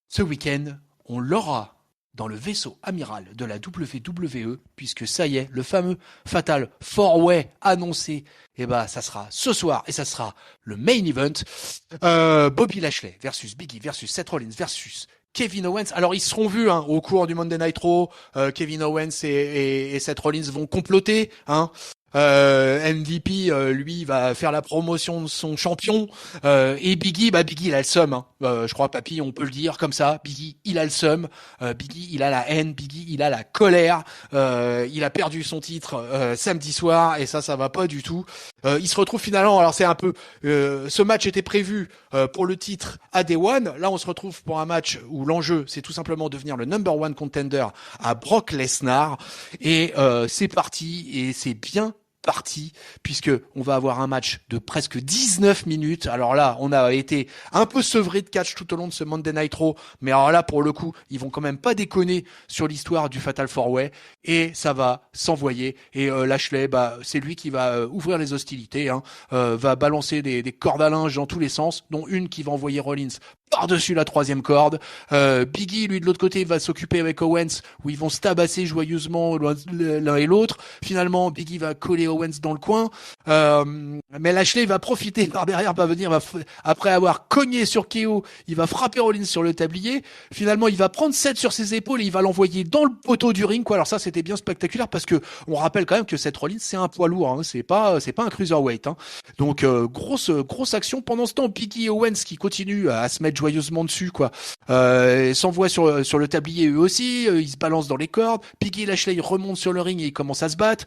ce week-end, on l'aura dans le vaisseau amiral de la WWE, puisque ça y est, le fameux Fatal 4-Way annoncé, et bah ça sera ce soir, et ça sera le main event. Bobby Lashley versus Biggie versus Seth Rollins versus Kevin Owens. Alors ils seront vus hein, au cours du Monday Night Raw. Kevin Owens et Seth Rollins vont comploter. Hein. MVP, lui, va faire la promotion de son champion. Et Biggie, bah Biggie, il a le seum. Hein. Je crois, papy, on peut le dire comme ça. Biggie, il a le seum. Biggie, il a la haine. Biggie, il a la colère. Il a perdu son titre samedi soir et ça va pas du tout. Il se retrouve finalement. Alors c'est un peu. Ce match était prévu pour le titre à Day One. Là, on se retrouve pour un match où l'enjeu, c'est tout simplement devenir le number one contender à Brock Lesnar. Et c'est parti et c'est bien parti puisque on va avoir un match de presque 19 minutes. Alors là, on a été un peu sevré de catch tout au long de ce Monday Night Raw, mais alors là pour le coup, ils vont quand même pas déconner sur l'histoire du Fatal 4-Way et ça va s'envoyer et Lashley, bah c'est lui qui va ouvrir les hostilités, hein, va balancer des cordes à linge dans tous les sens, dont une qui va envoyer Rollins par-dessus la troisième corde. Biggie, lui de l'autre côté, va s'occuper avec Owens, où ils vont se tabasser joyeusement l'un et l'autre. Finalement, Biggie va coller Owens dans le coin. Mais Lashley va profiter par derrière, va venir, après avoir cogné sur KO, il va frapper Rollins sur le tablier. Finalement, il va prendre Seth sur ses épaules et il va l'envoyer dans le poteau du ring, quoi. Alors ça, c'était bien spectaculaire parce que on rappelle quand même que Seth Rollins, c'est un poids lourd, hein. C'est pas un cruiserweight, hein. Donc, grosse action. Pendant ce temps, Biggie et Owens qui continuent à se mettre joyeusement dessus, quoi. S'envoient sur le tablier eux aussi, ils se balancent dans les cordes. Biggie et Lashley ils remontent sur le ring et ils commencent à se battre.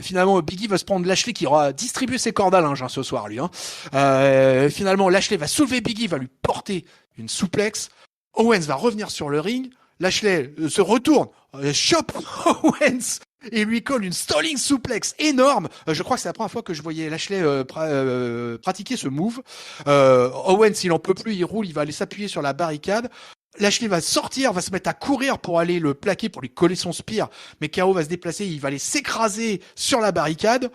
Finalement, Biggie va se prendre Lashley qui aura distribué ses cordes à linge hein, ce soir, lui. Hein. Finalement, Lashley va soulever Biggie, va lui porter une souplex. Owens va revenir sur le ring. Lashley se retourne, chope Owens et lui colle une stalling suplex énorme. Je crois que c'est la première fois que je voyais Lashley pratiquer ce move. Owens, il en peut plus, il roule, il va aller s'appuyer sur la barricade. Lashley va sortir, va se mettre à courir pour aller le plaquer, pour lui coller son spear. Mais KO va se déplacer, il va aller s'écraser sur la barricade.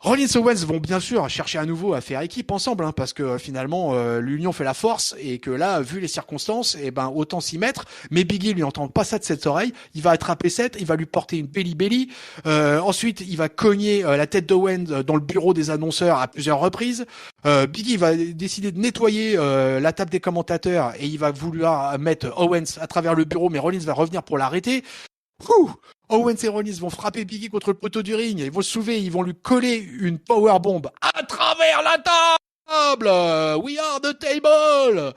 Rollins et Owens vont bien sûr chercher à nouveau à faire équipe ensemble, parce que finalement l'union fait la force et que là, vu les circonstances, autant s'y mettre. Mais Biggie lui entend pas ça de cette oreille. Il va attraper Seth, il va lui porter une belly. Ensuite, il va cogner la tête d'Owens dans le bureau des annonceurs à plusieurs reprises. Biggie va décider de nettoyer la table des commentateurs et il va vouloir mettre Owens à travers le bureau, mais Rollins va revenir pour l'arrêter. Owens et Rollins vont frapper Biggie contre le poteau du ring, ils vont le soulever, ils vont lui coller une powerbomb à travers la table. We are the table.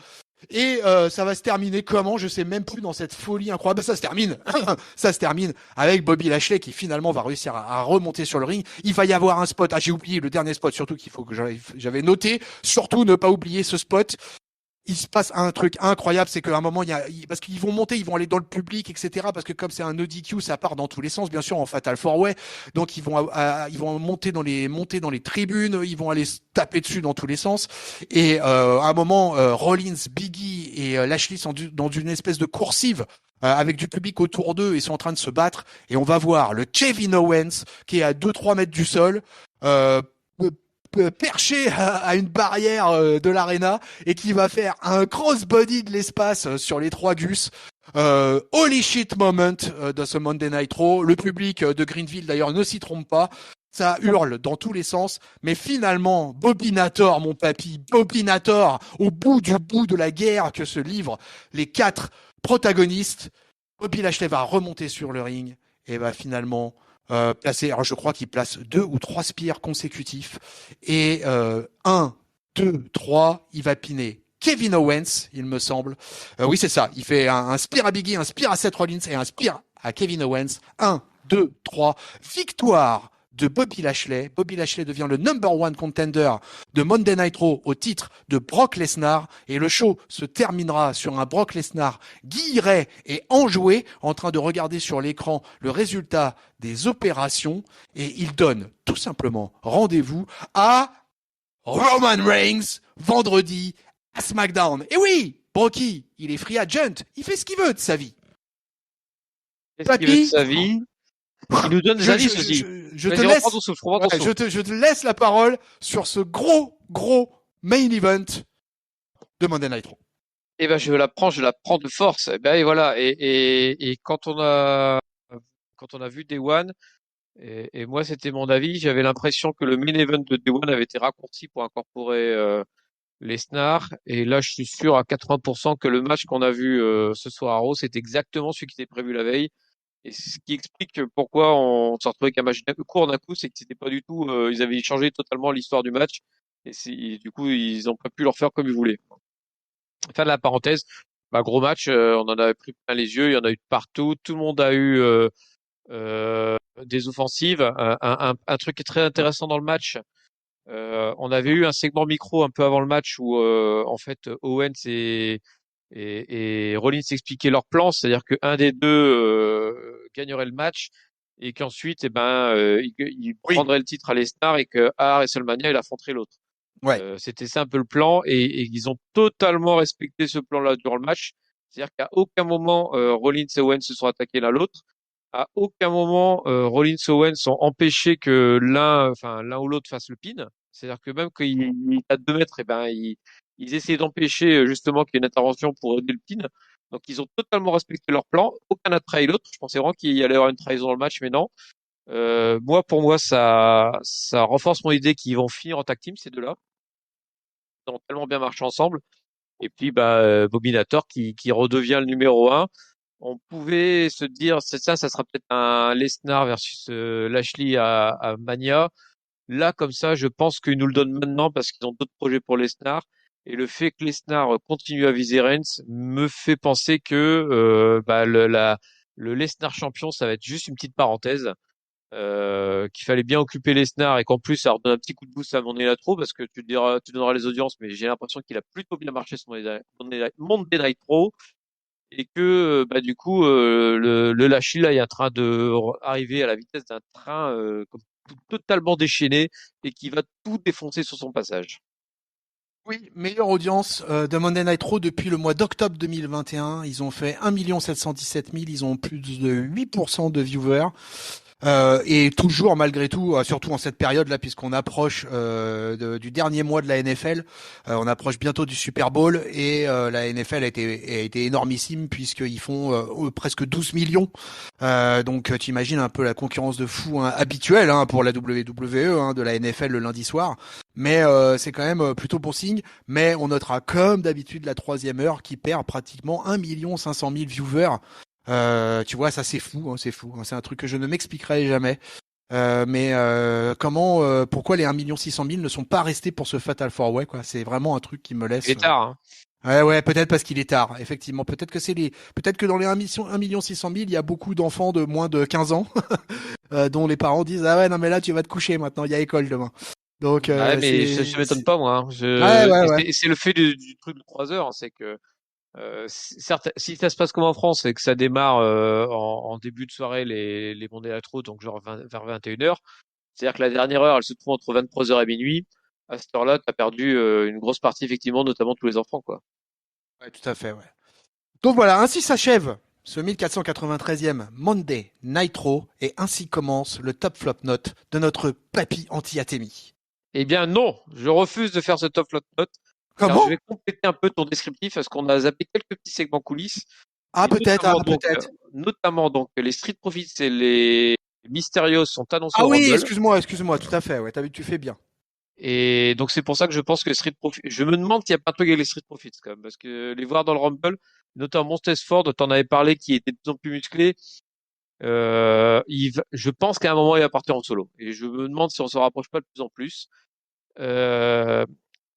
Et ça va se terminer comment? Je sais même plus, dans cette folie incroyable. Ça se termine. Ça se termine avec Bobby Lashley qui finalement va réussir à remonter sur le ring. Il va y avoir un spot. Ah, j'ai oublié le dernier spot, surtout qu'il faut que j'avais noté. Surtout ne pas oublier ce spot. Il se passe un truc incroyable, c'est qu'à un moment, parce qu'ils vont monter, ils vont aller dans le public, etc. Parce que comme c'est un no DQ, ça part dans tous les sens, bien sûr, en Fatal 4-Way. Donc ils vont monter dans les tribunes, ils vont aller se taper dessus dans tous les sens. Et à un moment, Rollins, Biggie et Lashley sont dans une espèce de coursive. Avec du public autour d'eux, ils sont en train de se battre et on va voir le Kevin Owens qui est à 2-3 mètres du sol, perché à une barrière de l'aréna et qui va faire un crossbody de l'espace sur les 3 gus. Holy shit moment de ce Monday Night Raw. Le public de Greenville d'ailleurs ne s'y trompe pas. Ça hurle dans tous les sens, mais finalement, Bobinator, mon papy, Bobinator, au bout de la guerre que se livrent les 4 protagonistes, Bobby Lashley va remonter sur le ring et va finalement placer, alors je crois qu'il place 2 ou 3 spears consécutifs et 1, 2, 3, il va piner Kevin Owens, il me semble. Oui, c'est ça. Il fait un spear à Biggie, un spear à Seth Rollins et un spear à Kevin Owens. 1, 2, 3. Victoire de Bobby Lashley. Bobby Lashley devient le number 1 contender de Monday Night Raw au titre de Brock Lesnar. Et le show se terminera sur un Brock Lesnar guilleret et enjoué, en train de regarder sur l'écran le résultat des opérations. Et il donne tout simplement rendez-vous à Roman Reigns vendredi à SmackDown. Et oui, Brocky, il est free agent. Il fait ce qu'il veut de sa vie. Qu'est-ce qu'il veut de sa vie? Il nous donne des indices aussi. Je te laisse la parole sur ce gros main event de Monday Night Raw. Eh ben, je la prends de force. Eh ben, et voilà. Et quand on a vu Day One, et moi, c'était mon avis, j'avais l'impression que le main event de Day One avait été raccourci pour incorporer, Lesnar. Et là, je suis sûr à 80% que le match qu'on a vu, ce soir à Raw, c'est exactement celui qui était prévu la veille. Et c'est ce qui explique pourquoi on s'est retrouvé qu'un match court d'un coup, c'est que c'était pas du tout, ils avaient changé totalement l'histoire du match. Et du coup, ils ont pas pu leur faire comme ils voulaient. Fin de la parenthèse. Bah, gros match, on en avait pris plein les yeux, il y en a eu de partout, tout le monde a eu des offensives. Un truc qui est très intéressant dans le match, on avait eu un segment micro un peu avant le match où en fait Owens et Rollins expliquaient leur plan, c'est-à-dire qu'un des deux gagnerait le match et qu'ensuite il prendrait le titre à Lesnar et que à WrestleMania il affronterait l'autre. Ouais. C'était ça un peu le plan et ils ont totalement respecté ce plan-là durant le match. C'est-à-dire qu'à aucun moment Rollins et Owens se sont attaqués l'un l'autre. À aucun moment Rollins et Owens ont empêché que l'un ou l'autre fasse le pin. C'est-à-dire que même quand il est à 2 mètres, ils essayaient d'empêcher justement qu'il y ait une intervention pour aider le pin. Donc ils ont totalement respecté leur plan. Aucun n'a trahi l'autre. Je pensais vraiment qu'il y allait y avoir une trahison dans le match, mais non. Pour moi, ça renforce mon idée qu'ils vont finir en tag team ces deux-là. Ils ont tellement bien marché ensemble. Et puis Bobinator qui redevient le numéro 1. On pouvait se dire c'est ça sera peut-être un Lesnar versus Lashley à Mania. Là comme ça, je pense qu'ils nous le donnent maintenant parce qu'ils ont d'autres projets pour Lesnar. Et le fait que Lesnar continue à viser Reigns me fait penser que le Lesnar champion, ça va être juste une petite parenthèse. qu'il fallait bien occuper les snars et qu'en plus ça redonne un petit coup de boost à Monday Night Raw parce que tu donneras les audiences, mais j'ai l'impression qu'il a plutôt bien marché son Monday Night Raw et que bah du coup le Lashley là est en train de arriver à la vitesse d'un train totalement déchaîné et qui va tout défoncer sur son passage. Oui, meilleure audience de Monday Night Raw depuis le mois d'octobre 2021. Ils ont fait 1 717 000, ils ont plus de 8% de viewers. Et toujours, malgré tout, surtout en cette période-là, puisqu'on approche du dernier mois de la NFL, on approche bientôt du Super Bowl et la NFL a été énormissime puisqu'ils font presque 12 millions. Donc, tu imagines un peu la concurrence de fou habituelle pour la WWE de la NFL le lundi soir. Mais c'est quand même plutôt bon signe. Mais on notera comme d'habitude la troisième heure qui perd pratiquement 1 500 000 viewers. Tu vois, ça c'est fou, c'est fou. C'est un truc que je ne m'expliquerai jamais. Mais pourquoi les 1 600 000 ne sont pas restés pour ce Fatal 4-Way, quoi. C'est vraiment un truc qui me Il laisse. est tard, hein. Ouais, peut-être parce qu'il est tard, effectivement. Peut-être que dans les 1 600 000, il y a beaucoup d'enfants de moins de 15 ans, dont les parents disent, ah ouais, non mais là tu vas te coucher maintenant, il y a école demain. Donc Ouais, mais ça m'étonne pas moi, hein. ouais, ouais, Et ouais. c'est le fait du truc de 3 heures, hein, c'est que certes, si ça se passe comme en France et que ça démarre en début de soirée les Monday Night Raw, donc genre vers 21h, c'est-à-dire que la dernière heure, elle se trouve entre 23h et minuit. À cette heure-là, tu as perdu une grosse partie, effectivement, notamment tous les enfants, quoi. Ouais, tout à fait, ouais. Donc voilà, ainsi s'achève ce 1493e Monday Nitro et ainsi commence le top flop note de notre papy anti-atémie. Eh bien, non, je refuse de faire ce top flop note, car je Comment? vais compléter un peu ton descriptif parce qu'on a zappé quelques petits segments coulisses, Ah et peut-être, peut-être. notamment donc les Street Profits et les Mysterios sont annoncés Ah au oui, Rumble. excuse-moi, tout à fait, ouais, tu fais bien. Et donc c'est pour ça que je pense que les Street Profits, je me demande s'il n'y a pas un truc avec les Street Profits quand même, parce que les voir dans le Rumble, notamment Montez Ford, dont on avait parlé, qui était de plus en plus musclé, je pense qu'à un moment il va partir en solo. Et je me demande si on se rapproche pas de plus en plus. Euh,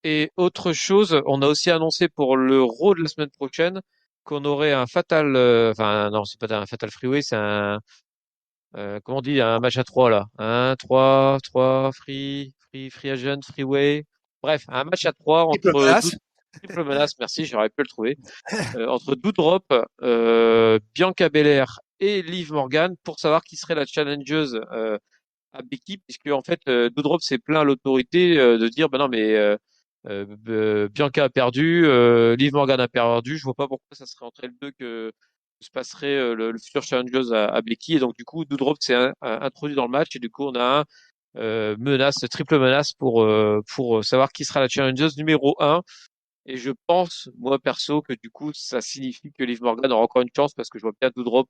et autre chose, on a aussi annoncé pour le Raw de la semaine prochaine qu'on aurait un fatal, enfin non, c'est pas un fatal freeway, c'est un, comment on dit, un match à trois là, un, trois, free agent, freeway. Bref, un match à trois Triple entre menace. triple menace, merci, j'aurais pu le trouver, entre Doudrop, Bianca Belair et Liv Morgan pour savoir qui serait la challengeuse à Becky, puisque en fait Doudrop s'est plaint à l'autorité de dire bah non mais Bianca a perdu, Liv Morgan a perdu, je vois pas pourquoi ça serait entre les deux que se passerait le futur challengeuse à Becky, et donc du coup Doudrop s'est introduit dans le match et du coup on a un triple menace pour savoir qui sera la challengeuse numéro un. Et je pense, moi perso, que du coup, ça signifie que Liv Morgan aura encore une chance parce que je vois bien Doudrop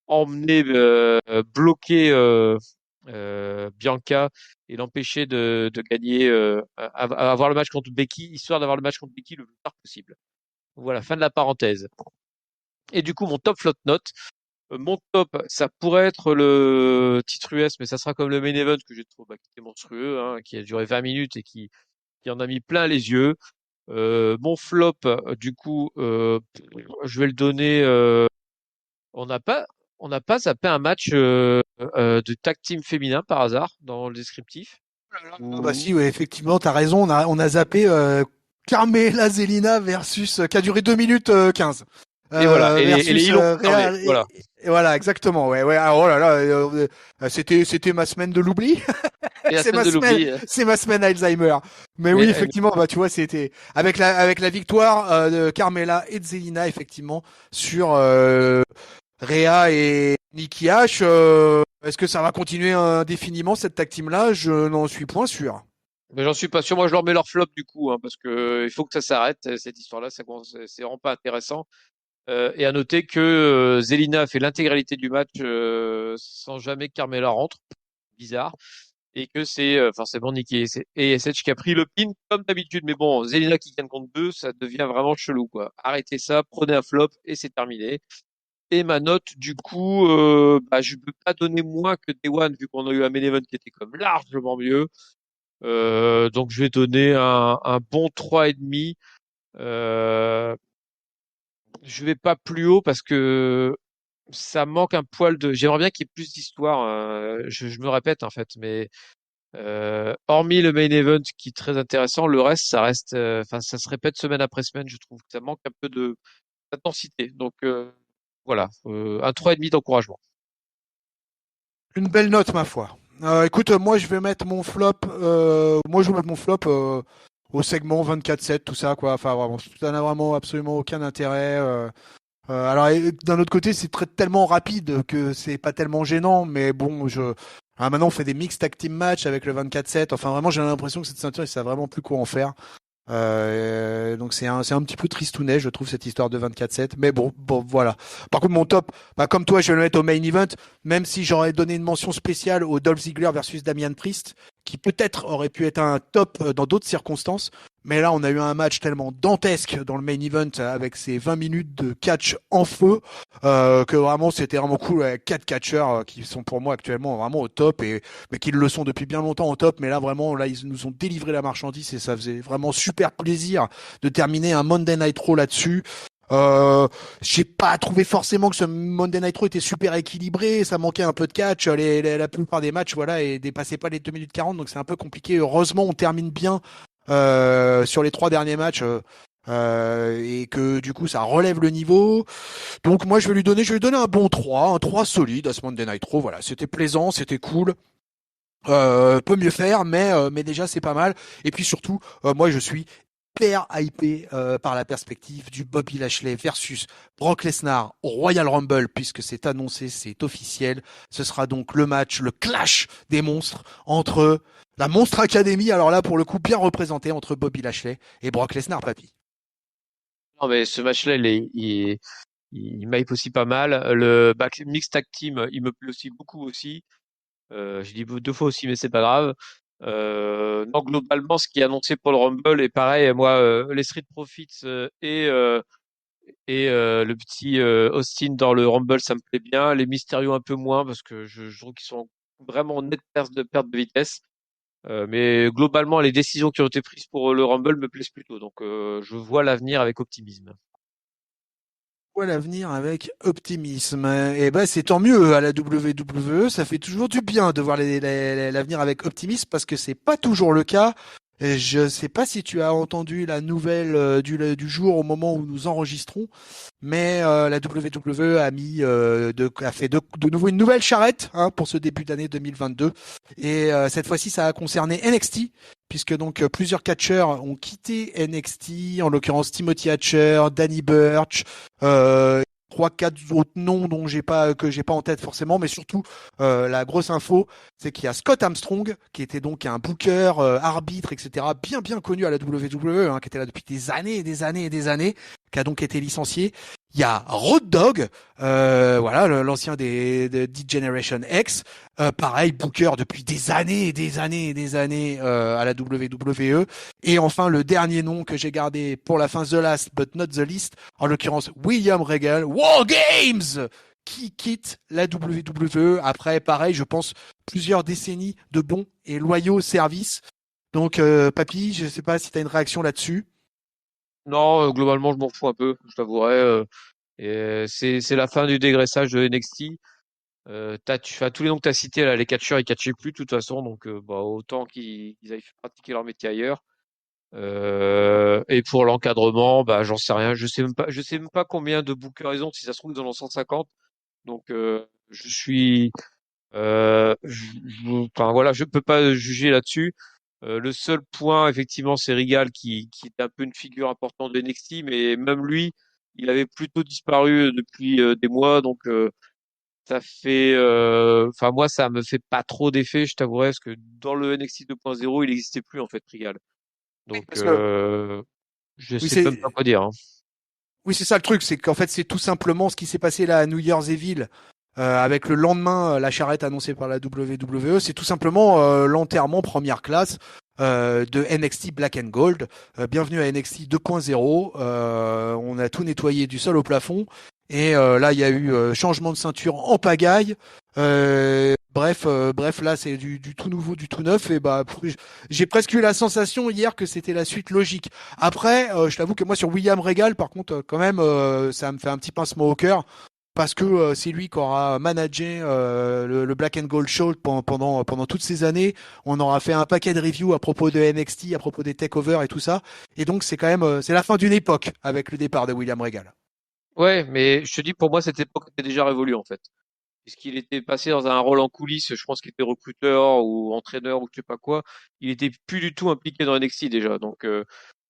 emmener, bloquer Bianca et l'empêcher de gagner, avoir le match contre Becky, histoire d'avoir le match contre Becky le plus tard possible. Voilà, fin de la parenthèse. Et du coup, mon top flot note, mon top, ça pourrait être le titre US, mais ça sera comme le main event que j'ai trouvé qui était monstrueux, hein, qui a duré 20 minutes et qui en a mis plein les yeux. Mon flop, du coup, je vais le donner. On n'a pas, on n'a pas zappé un match de tag team féminin par hasard dans le descriptif. Ah bah Ou si, ouais, effectivement, t'as raison, on a zappé Carmela Zelina versus qui a duré 2 minutes 15. et voilà. Et les Versus îlots Réa, concernés. Voilà. et voilà, exactement. Ouais, ouais. Ah, oh là là, c'était ma semaine de l'oubli. Et la semaine de l'oubli. C'est ma semaine Alzheimer. Mais oui, Mais effectivement, bah tu vois, c'était avec la victoire de Carmela et de Zelina effectivement sur Rhea et Nikki H. Est-ce que ça va continuer indéfiniment cette tag team là? Je n'en suis point sûr. j'en suis pas sûr. Moi, je leur mets leur flop du coup, hein, parce que il faut que ça s'arrête cette histoire-là. C'est vraiment pas intéressant. Et à noter que Zelina a fait l'intégralité du match sans jamais que Carmela rentre. Bizarre. Et que c'est forcément Nikki et SH qui a pris le pin comme d'habitude. Mais bon, Zelina qui gagne contre deux, ça devient vraiment chelou, quoi. Arrêtez ça, prenez un flop et c'est terminé. Et ma note, du coup, bah, je peux pas donner moins que Day One vu qu'on a eu un main event qui était comme largement mieux. Donc je vais donner un bon 3,5. Je vais pas plus haut parce que ça manque un poil de. J'aimerais bien qu'il y ait plus d'histoire. Je me répète en fait, mais hormis le main event qui est très intéressant, le reste, ça reste. Enfin, ça se répète semaine après semaine. Je trouve que ça manque un peu de d'intensité. Donc voilà, un 3,5 d'encouragement. Une belle note, ma foi. Écoute, moi je vais mettre mon flop. Moi je vais mettre mon flop au segment 24-7, tout ça, quoi. Enfin, vraiment, ça n'a vraiment absolument aucun intérêt. Alors, d'un autre côté, c'est tellement rapide que c'est pas tellement gênant, mais bon, maintenant on fait des mixed tag team match avec le 24-7. Enfin, vraiment, j'ai l'impression que cette ceinture, ils savent vraiment plus quoi en faire. Donc c'est un petit peu tristounet, je trouve, cette histoire de 24-7. Mais bon, voilà. Par contre, mon top, bah, comme toi, je vais le mettre au main event, même si j'aurais donné une mention spéciale au Dolph Ziggler versus Damian Priest, qui peut-être aurait pu être un top dans d'autres circonstances. Mais là, on a eu un match tellement dantesque dans le main event avec ces 20 minutes de catch en feu que vraiment c'était vraiment cool. Avec 4 catcheurs qui sont pour moi actuellement vraiment au top mais qui le sont depuis bien longtemps au top. Mais là, vraiment, là, ils nous ont délivré la marchandise et ça faisait vraiment super plaisir de terminer un Monday Night Raw là-dessus. J'ai pas trouvé forcément que ce Monday Night Raw était super équilibré, ça manquait un peu de catch, la plupart des matchs voilà et dépassaient pas les 2 minutes 40 donc c'est un peu compliqué. Heureusement on termine bien sur les 3 derniers matchs et que du coup ça relève le niveau. Donc moi je vais lui donner un bon 3, un 3 solide à ce Monday Night Raw. Voilà, c'était plaisant, c'était cool. Peut mieux faire, mais déjà c'est pas mal. Et puis surtout, moi je suis hyper hypé par la perspective du Bobby Lashley versus Brock Lesnar au Royal Rumble, puisque c'est annoncé, c'est officiel. Ce sera donc le match, le clash des monstres entre la Monstre Academy, alors là pour le coup bien représenté entre Bobby Lashley et Brock Lesnar, papy. Non, mais ce match-là, il m'hype aussi pas mal. Le mixed tag team, il me plaît aussi beaucoup aussi. Je dis 2 fois aussi, mais c'est pas grave. Non, globalement, ce qui est annoncé pour le Rumble est pareil. Moi, les Street Profits et le petit Austin dans le Rumble, ça me plaît bien. Les Mysterio un peu moins parce que je trouve qu'ils sont vraiment en nette perte de vitesse. Mais globalement, les décisions qui ont été prises pour le Rumble me plaisent plutôt. Donc, je vois l'avenir avec optimisme. Ouais, l'avenir avec optimisme. Et ben c'est tant mieux à la WWE, ça fait toujours du bien de voir l'avenir avec optimisme parce que c'est pas toujours le cas. Et je sais pas si tu as entendu la nouvelle du jour au moment où nous enregistrons, mais la WWE a fait de nouveau une nouvelle charrette hein, pour ce début d'année 2022. Et cette fois-ci, ça a concerné NXT, puisque donc plusieurs catcheurs ont quitté NXT, en l'occurrence Timothy Hatcher, Danny Burch, euh, trois quatre autres noms dont j'ai pas en tête forcément, mais surtout la grosse info, c'est qu'il y a Scott Armstrong qui était donc un booker, arbitre, etc. Bien connu à la WWE, hein, qui était là depuis des années et des années et des années, qui a donc été licencié. Il y a Road Dogg, voilà l'ancien des D-Generation X, pareil booker depuis des années et des années et des années à la WWE. Et enfin le dernier nom que j'ai gardé pour la fin, the last but not the least, en l'occurrence William Regal, War Games, qui quitte la WWE après, pareil, je pense, plusieurs décennies de bons et loyaux services. Donc, papy, je sais pas si tu as une réaction là-dessus. Non, globalement, je m'en fous un peu, je t'avouerai. C'est la fin du dégraissage de NXT. Enfin, tous les noms que tu as cités, là, les catcheurs, ils catchaient plus de toute façon, donc bah, autant qu'ils aillent pratiquer leur métier ailleurs. Et pour l'encadrement, bah, j'en sais rien. Je sais même pas combien de bookers ils ont. Si ça se trouve, ils en ont 150. Donc, je suis, enfin voilà, je peux pas juger là-dessus. Le seul point, effectivement, c'est Regal qui est un peu une figure importante de NXT, mais même lui, il avait plutôt disparu depuis des mois, donc ça fait, enfin moi, ça me fait pas trop d'effet, je t'avouerai, parce que dans le NXT 2.0, il n'existait plus en fait Regal. Oui, Donc parce que je oui, sais même pas quoi dire, hein. c'est ça le truc, c'est qu'en fait c'est tout simplement ce qui s'est passé là à New Year's Evil avec le lendemain la charrette annoncée par la WWE, c'est tout simplement l'enterrement première classe de NXT Black and Gold. Bienvenue à NXT 2.0. On a tout nettoyé du sol au plafond. Et là, il y a eu changement de ceinture en pagaille. Bref, là, c'est du tout nouveau, du tout neuf. Et bah, j'ai presque eu la sensation hier que c'était la suite logique. Après, je t'avoue que moi, sur William Regal, par contre, quand même, ça me fait un petit pincement au cœur parce que c'est lui qui aura managé le Black and Gold Show pendant toutes ces années. On aura fait un paquet de reviews à propos de NXT, à propos des takeovers et tout ça. Et donc c'est quand même c'est la fin d'une époque avec le départ de William Regal. Ouais, mais je te dis, pour moi, cette époque était déjà révolue, en fait. Puisqu'il était passé dans un rôle en coulisses, je pense qu'il était recruteur ou entraîneur ou je sais pas quoi. Il était plus du tout impliqué dans NXT déjà. Donc,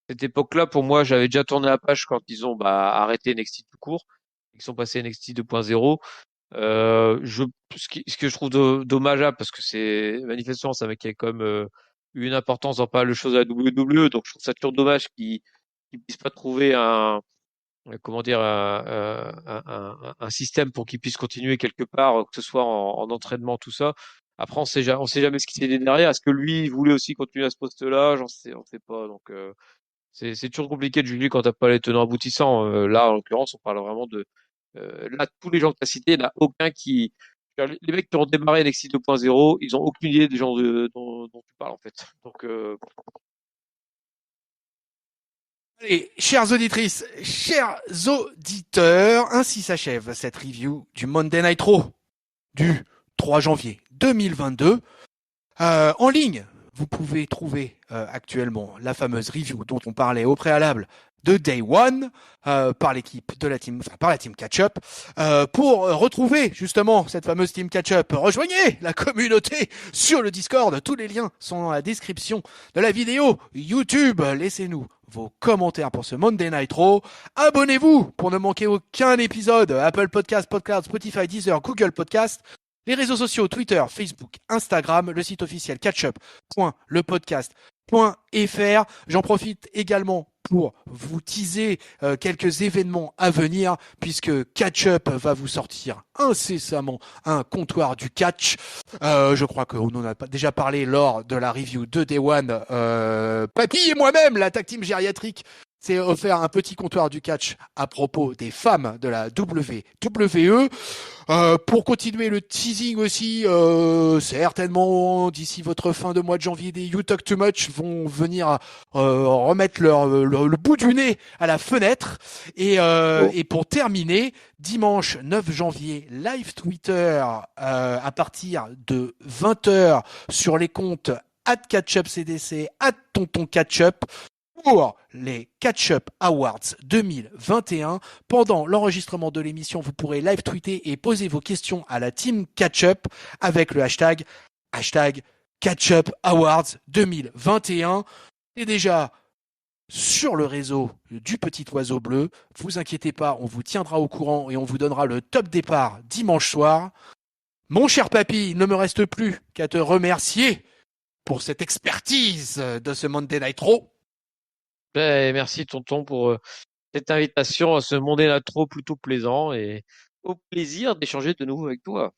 cette époque-là, pour moi, j'avais déjà tourné la page quand ils ont arrêté NXT tout court. Ils sont passés NXT 2.0. Ce que je trouve dommageable, parce que c'est manifestement ça mec qui a quand même eu une importance dans pas mal de choses à la WWE, donc je trouve ça toujours dommage qu'ils puissent pas trouver comment dire, un système pour qu'ils puissent continuer quelque part, que ce soit en entraînement, tout ça. Après, on sait jamais ce qui s'est dit derrière. Est-ce que lui il voulait aussi continuer à ce poste-là? On sait pas. Donc c'est toujours compliqué de juger quand t'as pas les tenants aboutissants. Là, en l'occurrence, on parle vraiment de là tous les gens que t'as cités, il n'y en a aucun qui les mecs qui ont démarré NXT 2.0, ils ont aucune idée des gens dont tu parles en fait. Donc Allez, chères auditrices, chers auditeurs, ainsi s'achève cette review du Monday Night Raw du 3 janvier 2022. En ligne, vous pouvez trouver actuellement la fameuse review dont on parlait au préalable de Day One par l'équipe de la team, enfin par la team Catch-Up. Pour retrouver justement cette fameuse team Catch-Up, rejoignez la communauté sur le Discord. Tous les liens sont dans la description de la vidéo YouTube. Laissez-nous vos commentaires pour ce Monday Night Raw. Abonnez-vous pour ne manquer aucun épisode. Apple Podcast, Podcast, Spotify, Deezer, Google Podcast. Les réseaux sociaux, Twitter, Facebook, Instagram, le site officiel catchup.lepodcast.fr. J'en profite également pour vous teaser quelques événements à venir, puisque Catchup va vous sortir incessamment un comptoir du catch. Je crois qu'on en a déjà parlé lors de la review de Day One. Papy et moi-même, la tag team gériatrique, s'est offert un petit comptoir du catch à propos des femmes de la WWE. Pour continuer le teasing aussi, certainement d'ici votre fin de mois de janvier, des You Talk Too Much vont venir remettre le bout du nez à la fenêtre. Et pour terminer, dimanche 9 janvier, live Twitter à partir de 20h sur les comptes @CatchupCDC, @TontonCatchup pour les Catch-Up Awards 2021. Pendant l'enregistrement de l'émission, vous pourrez live tweeter et poser vos questions à la team Catch-Up avec le hashtag Catch-Up Awards 2021. Et déjà sur le réseau du Petit Oiseau Bleu, vous inquiétez pas, on vous tiendra au courant et on vous donnera le top départ dimanche soir. Mon cher papy, il ne me reste plus qu'à te remercier pour cette expertise de ce Monday Night Raw. ben, merci tonton pour cette invitation à ce Monday Night Raw plutôt plaisant et au plaisir d'échanger de nouveau avec toi.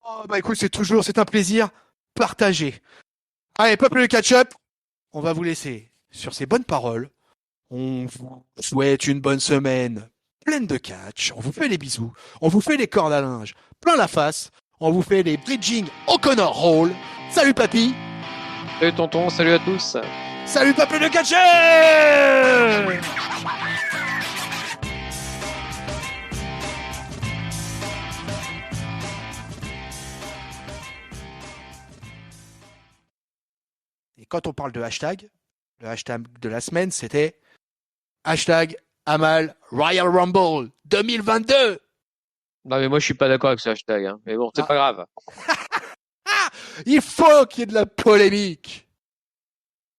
Oh, bah écoute, c'est un plaisir partagé. Allez, peuple de catch-up, on va vous laisser sur ces bonnes paroles. On vous souhaite une bonne semaine pleine de catch. On vous fait les bisous. On vous fait les cordes à linge plein la face. On vous fait les bridging O'Connor Roll. Salut papy. Salut tonton, salut à tous. Salut peuple de catch. Et quand on parle de hashtag, le hashtag de la semaine, c'était hashtag Amal Royal Rumble 2022. Non mais moi je suis pas d'accord avec ce hashtag, hein. Mais bon, c'est pas grave. Il faut qu'il y ait de la polémique.